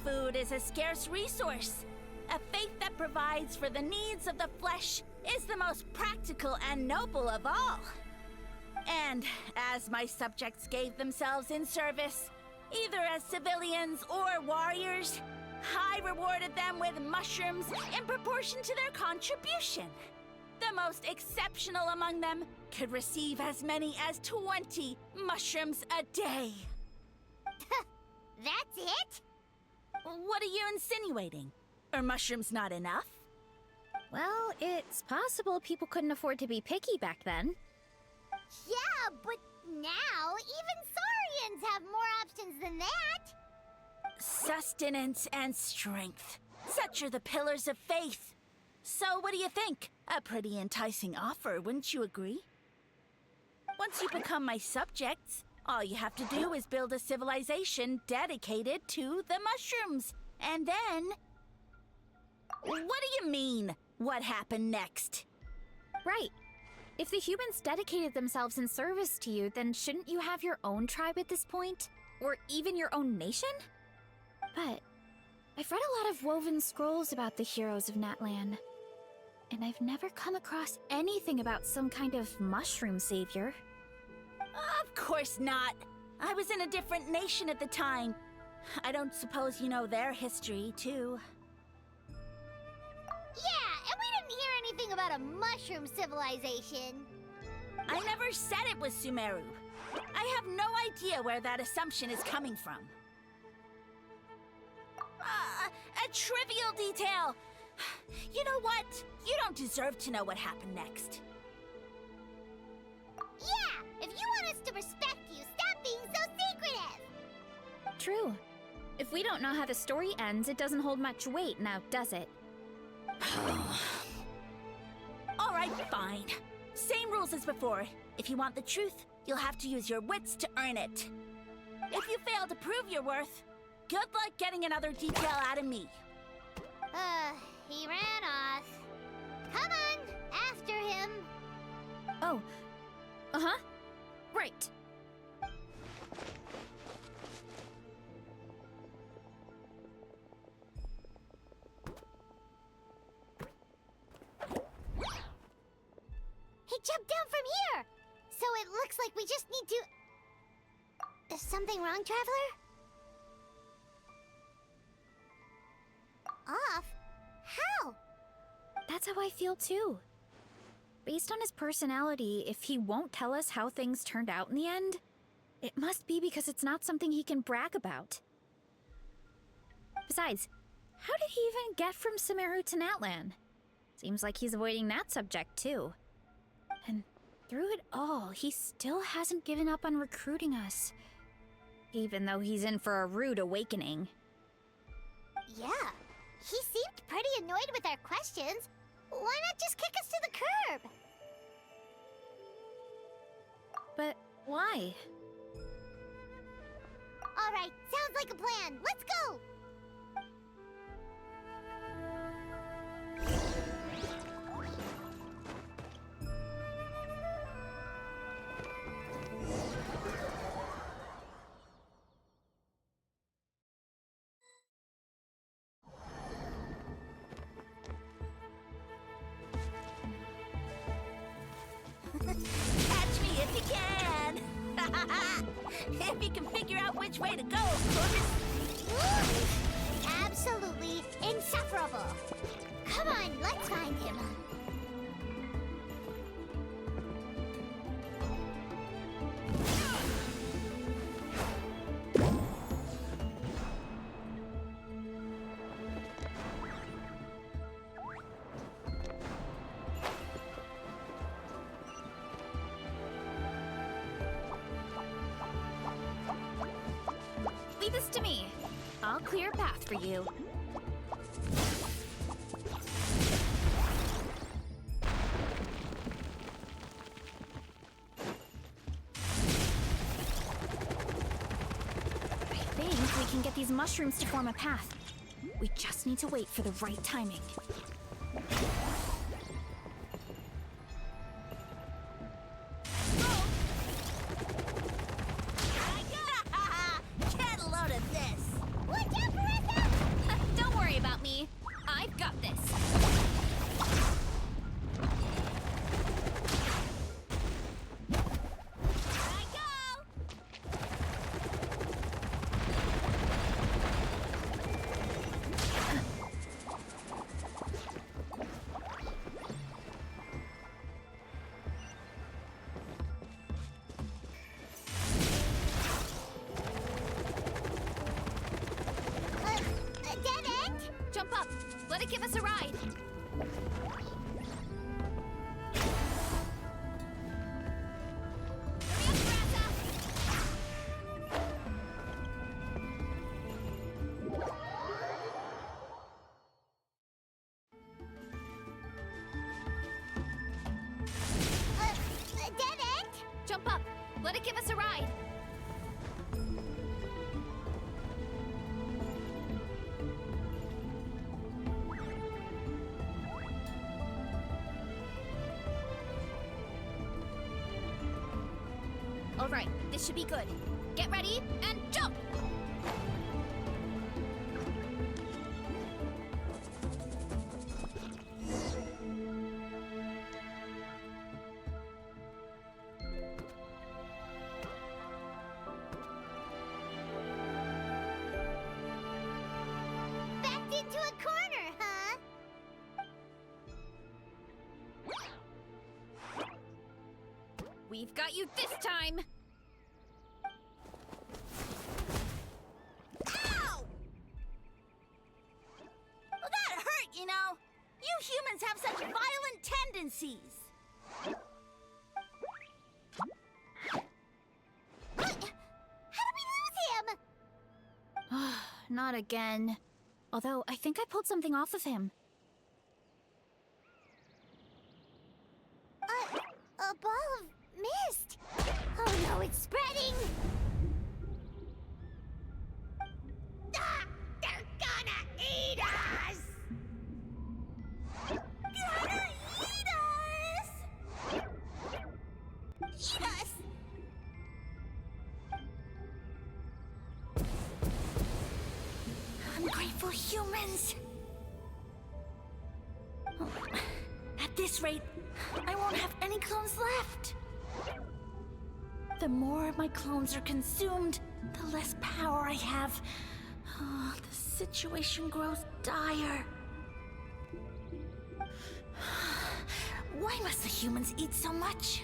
Food is a scarce resource. A faith that provides for the needs of the flesh is the most practical and noble of all. And as my subjects gave themselves in service, either as civilians or warriors, I rewarded them with mushrooms in proportion to their contribution. The most exceptional among them could receive as many as 20 mushrooms a day. That's it? What are you insinuating? Are mushrooms not enough? Well, it's possible people couldn't afford to be picky back then. Yeah, but now even Saurians have more options than that. Sustenance and strength. Such are the pillars of faith. So what do you think? A pretty enticing offer, wouldn't you agree? Once you become my subjects, all you have to do is build a civilization dedicated to the mushrooms. And then... What do you mean, what happened next? Right. If the humans dedicated themselves in service to you, then shouldn't you have your own tribe at this point? Or even your own nation? But I've read a lot of woven scrolls about the heroes of Natlan, and I've never come across anything about some kind of mushroom savior. Of course not. I was in a different nation at the time. I don't suppose you know their history, too. Yeah, and we didn't hear anything about a mushroom civilization. I never said it was Sumeru. I have no idea where that assumption is coming from. A trivial detail. You know what? You don't deserve to know what happened next. Yeah, if you want us to respect you, stop being so secretive. True. If we don't know how the story ends, it doesn't hold much weight now, does it? All right, fine. Same rules as before. If you want the truth, you'll have to use your wits to earn it. If you fail to prove your worth, good luck getting another detail out of me. He ran off. Come on, after him. Oh. Uh-huh. Right. He jumped down from here! So it looks like we just need to... Is something wrong, Traveler? Off? How? That's how I feel too. Based on his personality, if he won't tell us how things turned out in the end, it must be because it's not something he can brag about. Besides, how did he even get from Sumeru to Natlan? Seems like he's avoiding that subject too. And through it all, he still hasn't given up on recruiting us. Even though he's in for a rude awakening. Yeah, he seemed pretty annoyed with our questions. Why not just kick us to the curb? But why? All right, sounds like a plan. Let's go! Catch me if you can! If you can figure out which way to go, of course. Come on, let's find him. Leave this to me. I'll clear a path for you. I think we can get these mushrooms to form a path. We just need to wait for the right timing. Get a load of this. Watch out, Varesa! Don't worry about me. I've got this. Here I go. A dead end? Jump up. Let it give us a ride. Hurry up, Varesa. A dead end? Jump up. Let it give us a ride. All right, this should be good. Get ready and jump! Backed into a corner, huh? We've got you this time! Ow! Well, that hurt, you know. You humans have such violent tendencies. What? How did we lose him? Not again. Although, I think I pulled something off of him. A ball of mist. Oh no, it's spreading. Ah, they're gonna eat us. Gonna eat us! Eat us. Ungrateful humans! At this rate, I won't have any clones left. The more my clones are consumed, the less power I have. Oh, the situation grows dire. Why must the humans eat so much?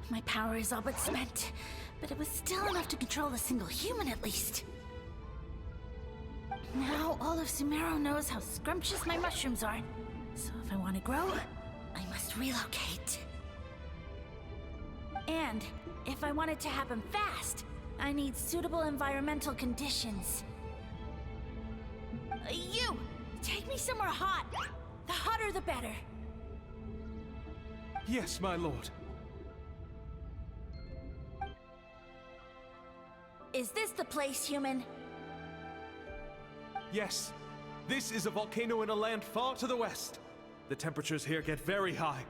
My power is all but spent, but it was still enough to control a single human at least. Now all of Sumeru knows how scrumptious my mushrooms are. So if I want to grow, I must relocate. And if I want it to happen fast, I need suitable environmental conditions. You! Take me somewhere hot. The hotter the better. Yes, my lord. Is this the place, human? Yes. This is a volcano in a land far to the west. The temperatures here get very high.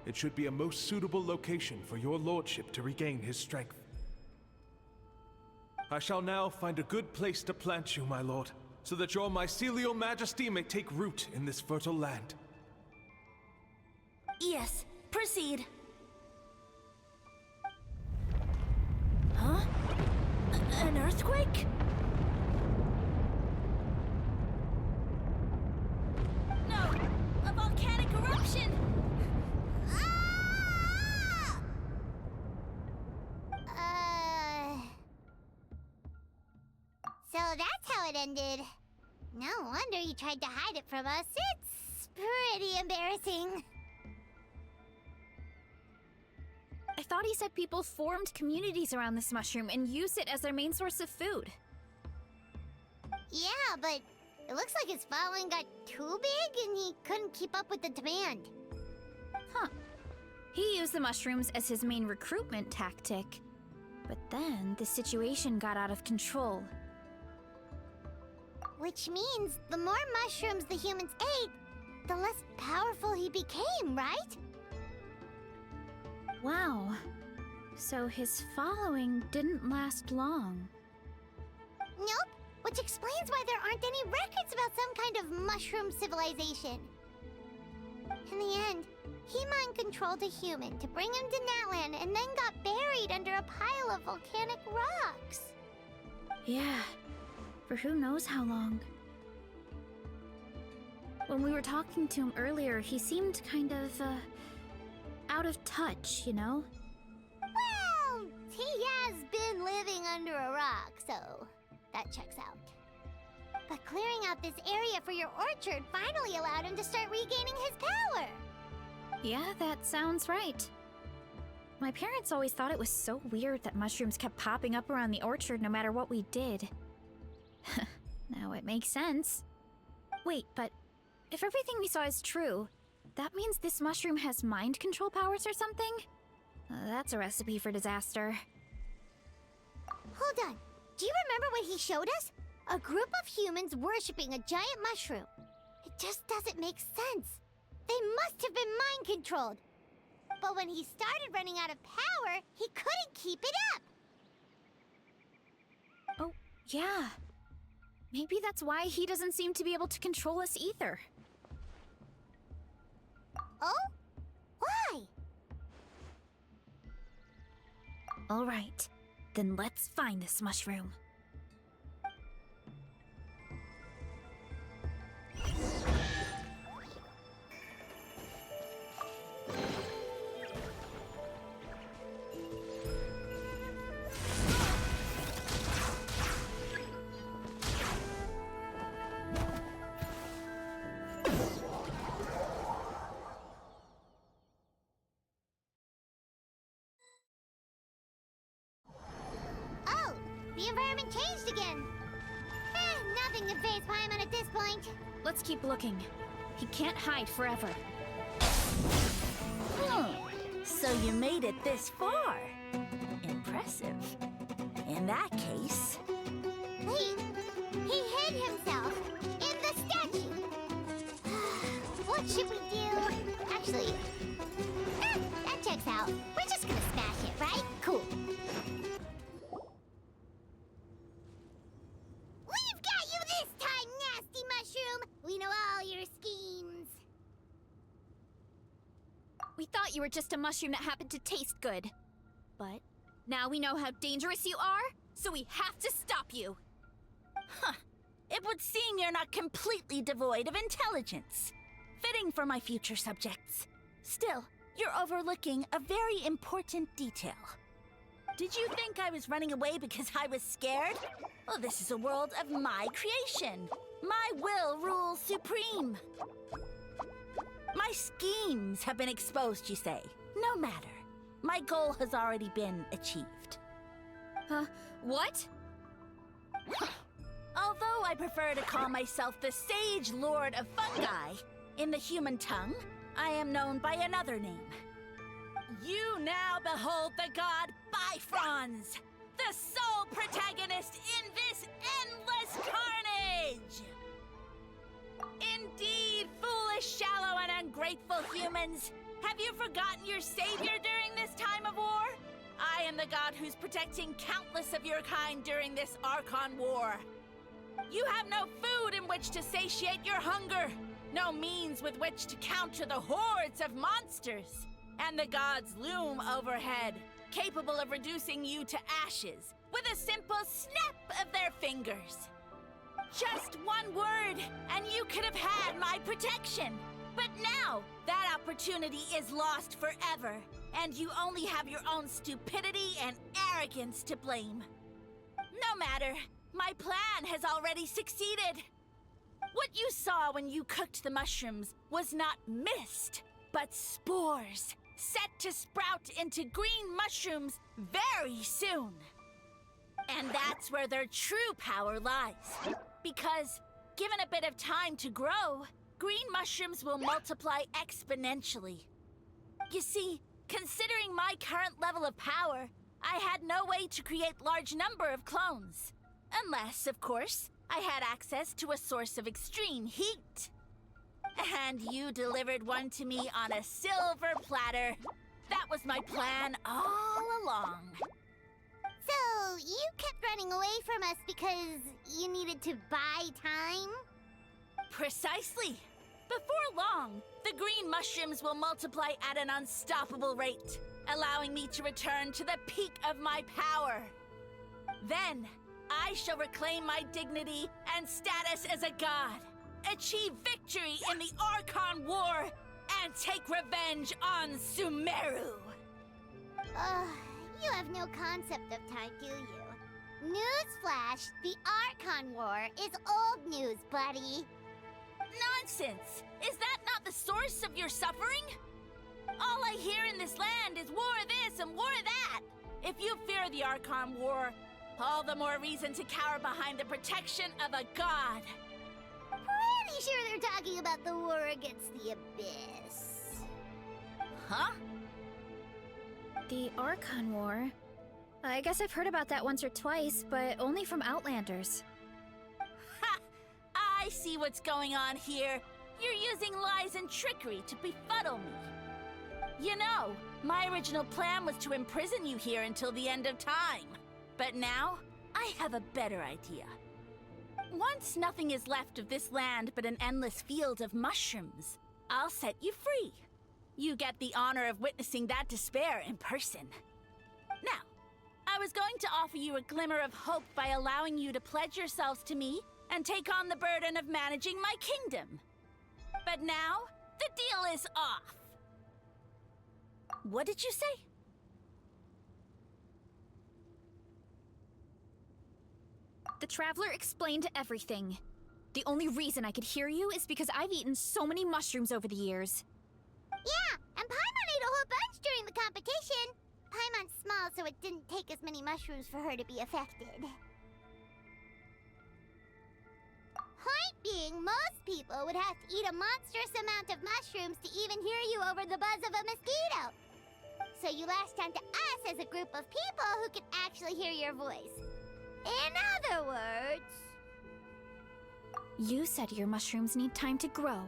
It should be a most suitable location for your lordship to regain his strength. I shall now find a good place to plant you, my lord, so that your mycelial majesty may take root in this fertile land. Yes, proceed. Huh? An earthquake? So that's how it ended. No wonder you tried to hide it from us. It's pretty embarrassing. I thought he said people formed communities around this mushroom and used it as their main source of food. Yeah, but it looks like his following got too big and he couldn't keep up with the demand. Huh. He used the mushrooms as his main recruitment tactic. But then the situation got out of control. Which means the more mushrooms the humans ate, the less powerful he became, right? Wow. So his following didn't last long. Nope, which explains why there aren't any records about some kind of mushroom civilization. In the end, he mind-controlled a human to bring him to Natlan and then got buried under a pile of volcanic rocks. Yeah, for who knows how long. When we were talking to him earlier, he seemed kind of, out of touch, you know? Well, he has been living under a rock, so that checks out. But clearing out this area for your orchard finally allowed him to start regaining his power. Yeah, that sounds right. My parents always thought it was so weird that mushrooms kept popping up around the orchard no matter what we did. Now it makes sense. Wait, but if everything we saw is true, that means this mushroom has mind control powers or something? That's a recipe for disaster. Hold on. Do you remember what he showed us? A group of humans worshipping a giant mushroom. It just doesn't make sense. They must have been mind-controlled. But when he started running out of power, he couldn't keep it up. Oh, yeah. Maybe that's why he doesn't seem to be able to control us either. Oh? Why? All right, then let's find this mushroom. Oh, the environment changed again. Nothing to phase Paimon at this point. Let's keep looking. He can't hide forever. So you made it this far. Impressive. In that case... He hid himself in the statue. What should we do? Actually, that checks out. We're just gonna smash it, right? Cool. We've got you this time, nasty mushroom! We know all your schemes. We thought you were just a mushroom that happened to taste good. But now we know how dangerous you are, so we have to stop you. Huh. It would seem you're not completely devoid of intelligence. Fitting for my future subjects. Still, you're overlooking a very important detail. Did you think I was running away because I was scared? Well, this is a world of my creation. My will rules supreme. My schemes have been exposed, you say. No matter. My goal has already been achieved. What? Although I prefer to call myself the Sage Lord of Fungi, in the human tongue, I am known by another name. You now behold the god Bifrons, the sole protagonist in this endless carnage! Indeed, foolish, shallow, and ungrateful humans! Have you forgotten your savior during this time of war? I am the god who's protecting countless of your kind during this Archon war. You have no food in which to satiate your hunger, no means with which to counter the hordes of monsters, and the gods loom overhead, capable of reducing you to ashes with a simple snap of their fingers. Just one word, and you could have had my protection. But now, that opportunity is lost forever, and you only have your own stupidity and arrogance to blame. No matter. My plan has already succeeded. What you saw when you cooked the mushrooms was not mist, but spores, set to sprout into green mushrooms very soon. And that's where their true power lies. Because, given a bit of time to grow, green mushrooms will multiply exponentially. You see, considering my current level of power, I had no way to create large number of clones. Unless, of course, I had access to a source of extreme heat. And you delivered one to me on a silver platter. That was my plan all along. So, you kept running away from us because you needed to buy time? Precisely. Before long, the green mushrooms will multiply at an unstoppable rate, allowing me to return to the peak of my power. Then, I shall reclaim my dignity and status as a god, achieve victory in the Archon War, and take revenge on Sumeru. You have no concept of time, do you? Newsflash, the Archon War is old news, buddy. Nonsense! Is that not the source of your suffering? All I hear in this land is war this and war that. If you fear the Archon War, all the more reason to cower behind the protection of a god. Pretty sure they're talking about the war against the Abyss. Huh? The Archon War? I guess I've heard about that once or twice, but only from Outlanders. Ha! I see what's going on here. You're using lies and trickery to befuddle me. You know, my original plan was to imprison you here until the end of time. But now, I have a better idea. Once nothing is left of this land but an endless field of mushrooms, I'll set you free. You get the honor of witnessing that despair in person. Now, I was going to offer you a glimmer of hope by allowing you to pledge yourselves to me and take on the burden of managing my kingdom. But now, the deal is off. What did you say? The Traveler explained everything. The only reason I could hear you is because I've eaten so many mushrooms over the years. Yeah, and Paimon ate a whole bunch during the competition. Paimon's small, so it didn't take as many mushrooms for her to be affected. Point being, most people would have to eat a monstrous amount of mushrooms to even hear you over the buzz of a mosquito. So you latched onto us as a group of people who could actually hear your voice. In other words... You said your mushrooms need time to grow,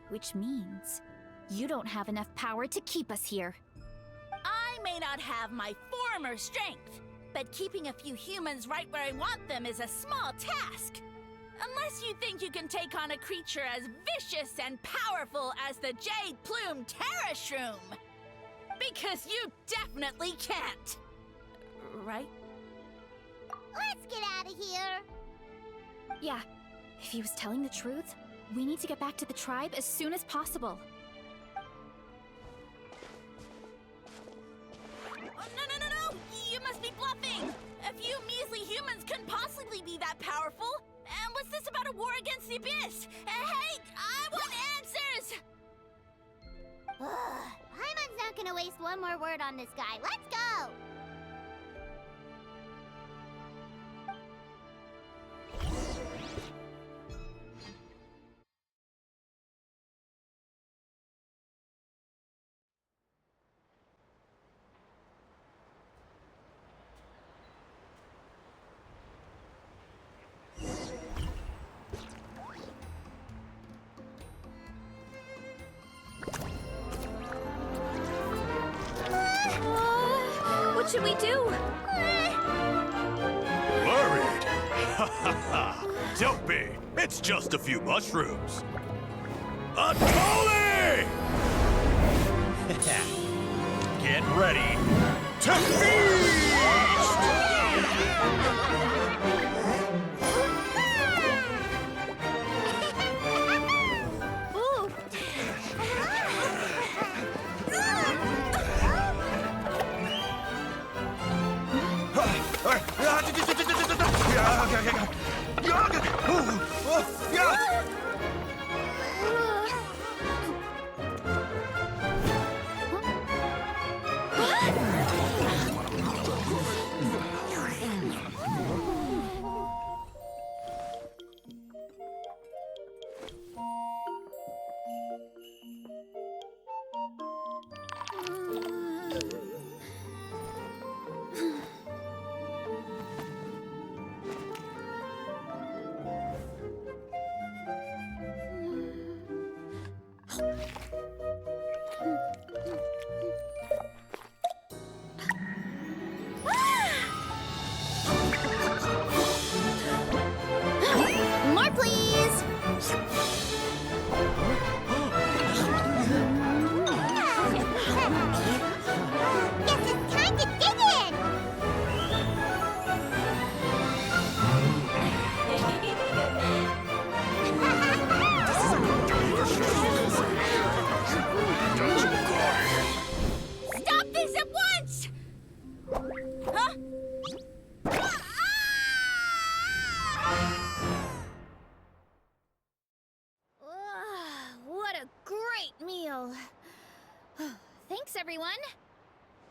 which means you don't have enough power to keep us here. I may not have my former strength, but keeping a few humans right where I want them is a small task. Unless you think you can take on a creature as vicious and powerful as the Jade Plume Terra Shroom. Because you definitely can't. Right? Let's get out of here. Yeah, if he was telling the truth, we need to get back to the tribe as soon as possible. No! You must be bluffing! A few measly humans couldn't possibly be that powerful! And what's this about a war against the Abyss? Hey, I want answers! Paimon's not gonna waste one more word on this guy. Let's go! What should we do? Worried? Ha ha ha! Don't be! It's just a few mushrooms! Unholy! Get ready to feast! More, please! Guess it's time to dig in! Stop this at once! Huh? What a great meal! Thanks, everyone.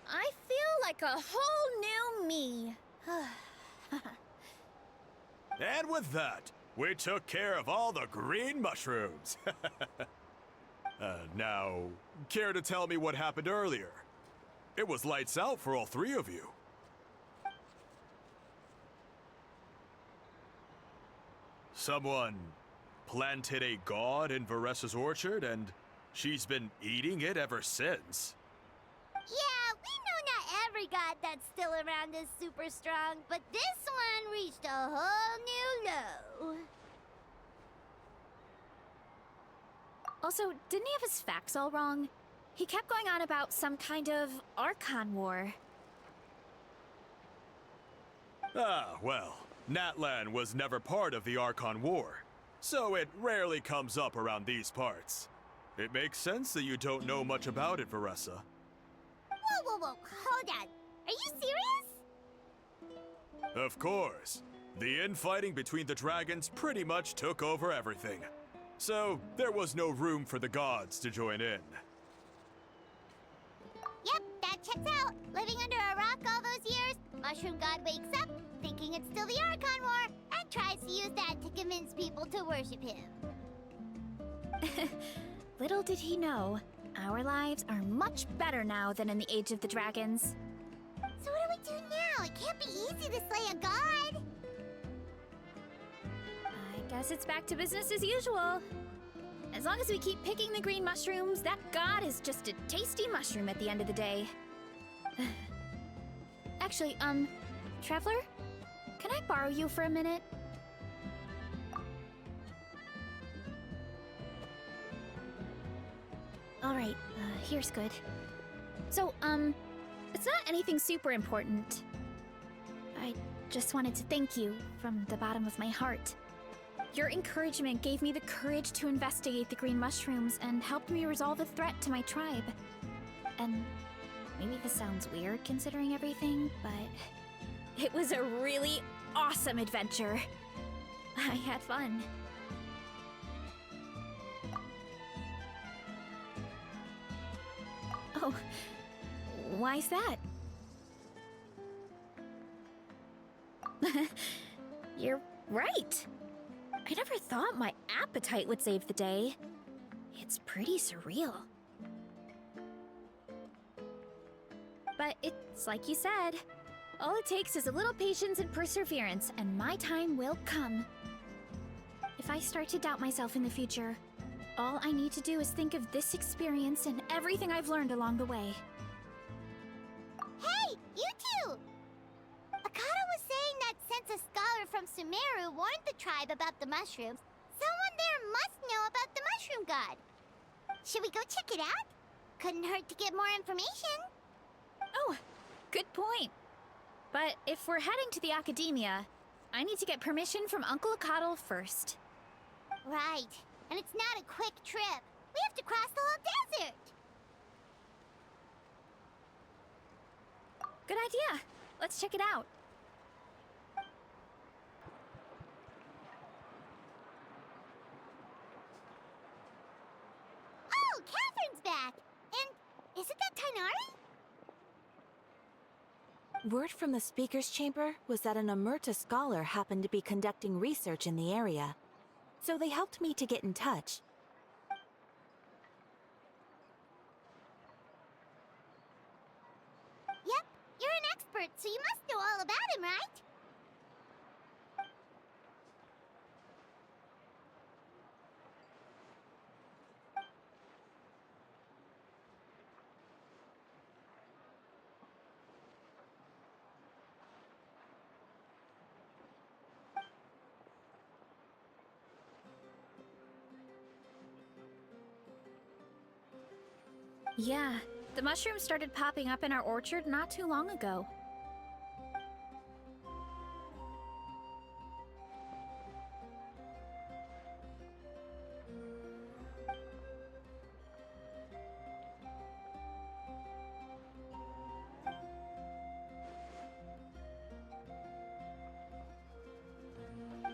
I feel like a whole new me. And with that, we took care of all the green mushrooms. Now, care to tell me what happened earlier? It was lights out for all three of you. Someone planted a god in Varesa's orchard, and she's been eating it ever since. Yeah, we know not every god that's still around is super strong, but this one reached a whole new low. Also, didn't he have his facts all wrong? He kept going on about some kind of Archon war. Ah, well, Natlan was never part of the Archon War, so it rarely comes up around these parts. It makes sense that you don't know much about it, Varesa. Whoa, hold on. Are you serious? Of course. The infighting between the dragons pretty much took over everything. So, there was no room for the gods to join in. Yep, that checks out. Living under a rock all those years, Mushroom God wakes up, thinking it's still the Archon War, and tries to use that to convince people to worship him. Little did he know, our lives are much better now than in the Age of the Dragons. So what do we do now? It can't be easy to slay a god. I guess it's back to business as usual. As long as we keep picking the green mushrooms, that god is just a tasty mushroom at the end of the day. Actually, Traveler? Can I borrow you for a minute? Alright, here's good. So, it's not anything super important. I just wanted to thank you from the bottom of my heart. Your encouragement gave me the courage to investigate the green mushrooms and helped me resolve a threat to my tribe. And maybe this sounds weird considering everything, but it was a really awesome adventure. I had fun. Oh, why's that? You're right. I never thought my appetite would save the day. It's pretty surreal. But it's like you said. All it takes is a little patience and perseverance, and my time will come. If I start to doubt myself in the future, all I need to do is think of this experience and everything I've learned along the way. Hey, you two! Akata was saying that since a scholar from Sumeru warned the tribe about the mushrooms, someone there must know about the mushroom god. Should we go check it out? Couldn't hurt to get more information. Oh, good point. But if we're heading to the academia, I need to get permission from Uncle Akatl first. Right. And it's not a quick trip. We have to cross the whole desert. Good idea. Let's check it out. Word from the speaker's chamber was that an Omerta scholar happened to be conducting research in the area. So they helped me to get in touch. Yep, you're an expert, so you must know all about him, right? Yeah, the mushrooms started popping up in our orchard not too long ago.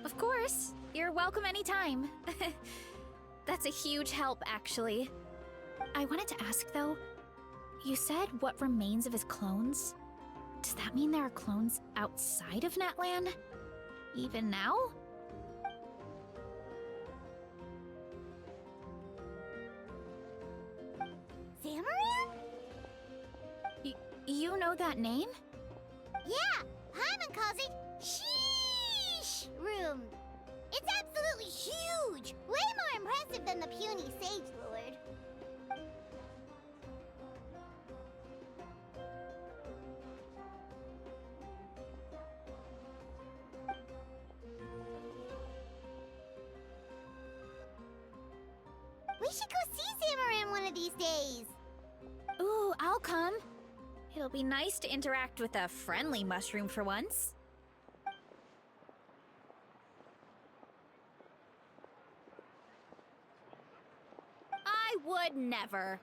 Of course, you're welcome anytime. That's a huge help, actually. I wanted to ask, though, you said what remains of his clones? Does that mean there are clones outside of Natlan? Even now? Xamaran? You know that name? Yeah, Hyman calls it Sheesh Room. It's absolutely huge! Way more impressive than the puny Sage Lord. We should go see Xamaran one of these days. Ooh, I'll come. It'll be nice to interact with a friendly mushroom for once. I would never.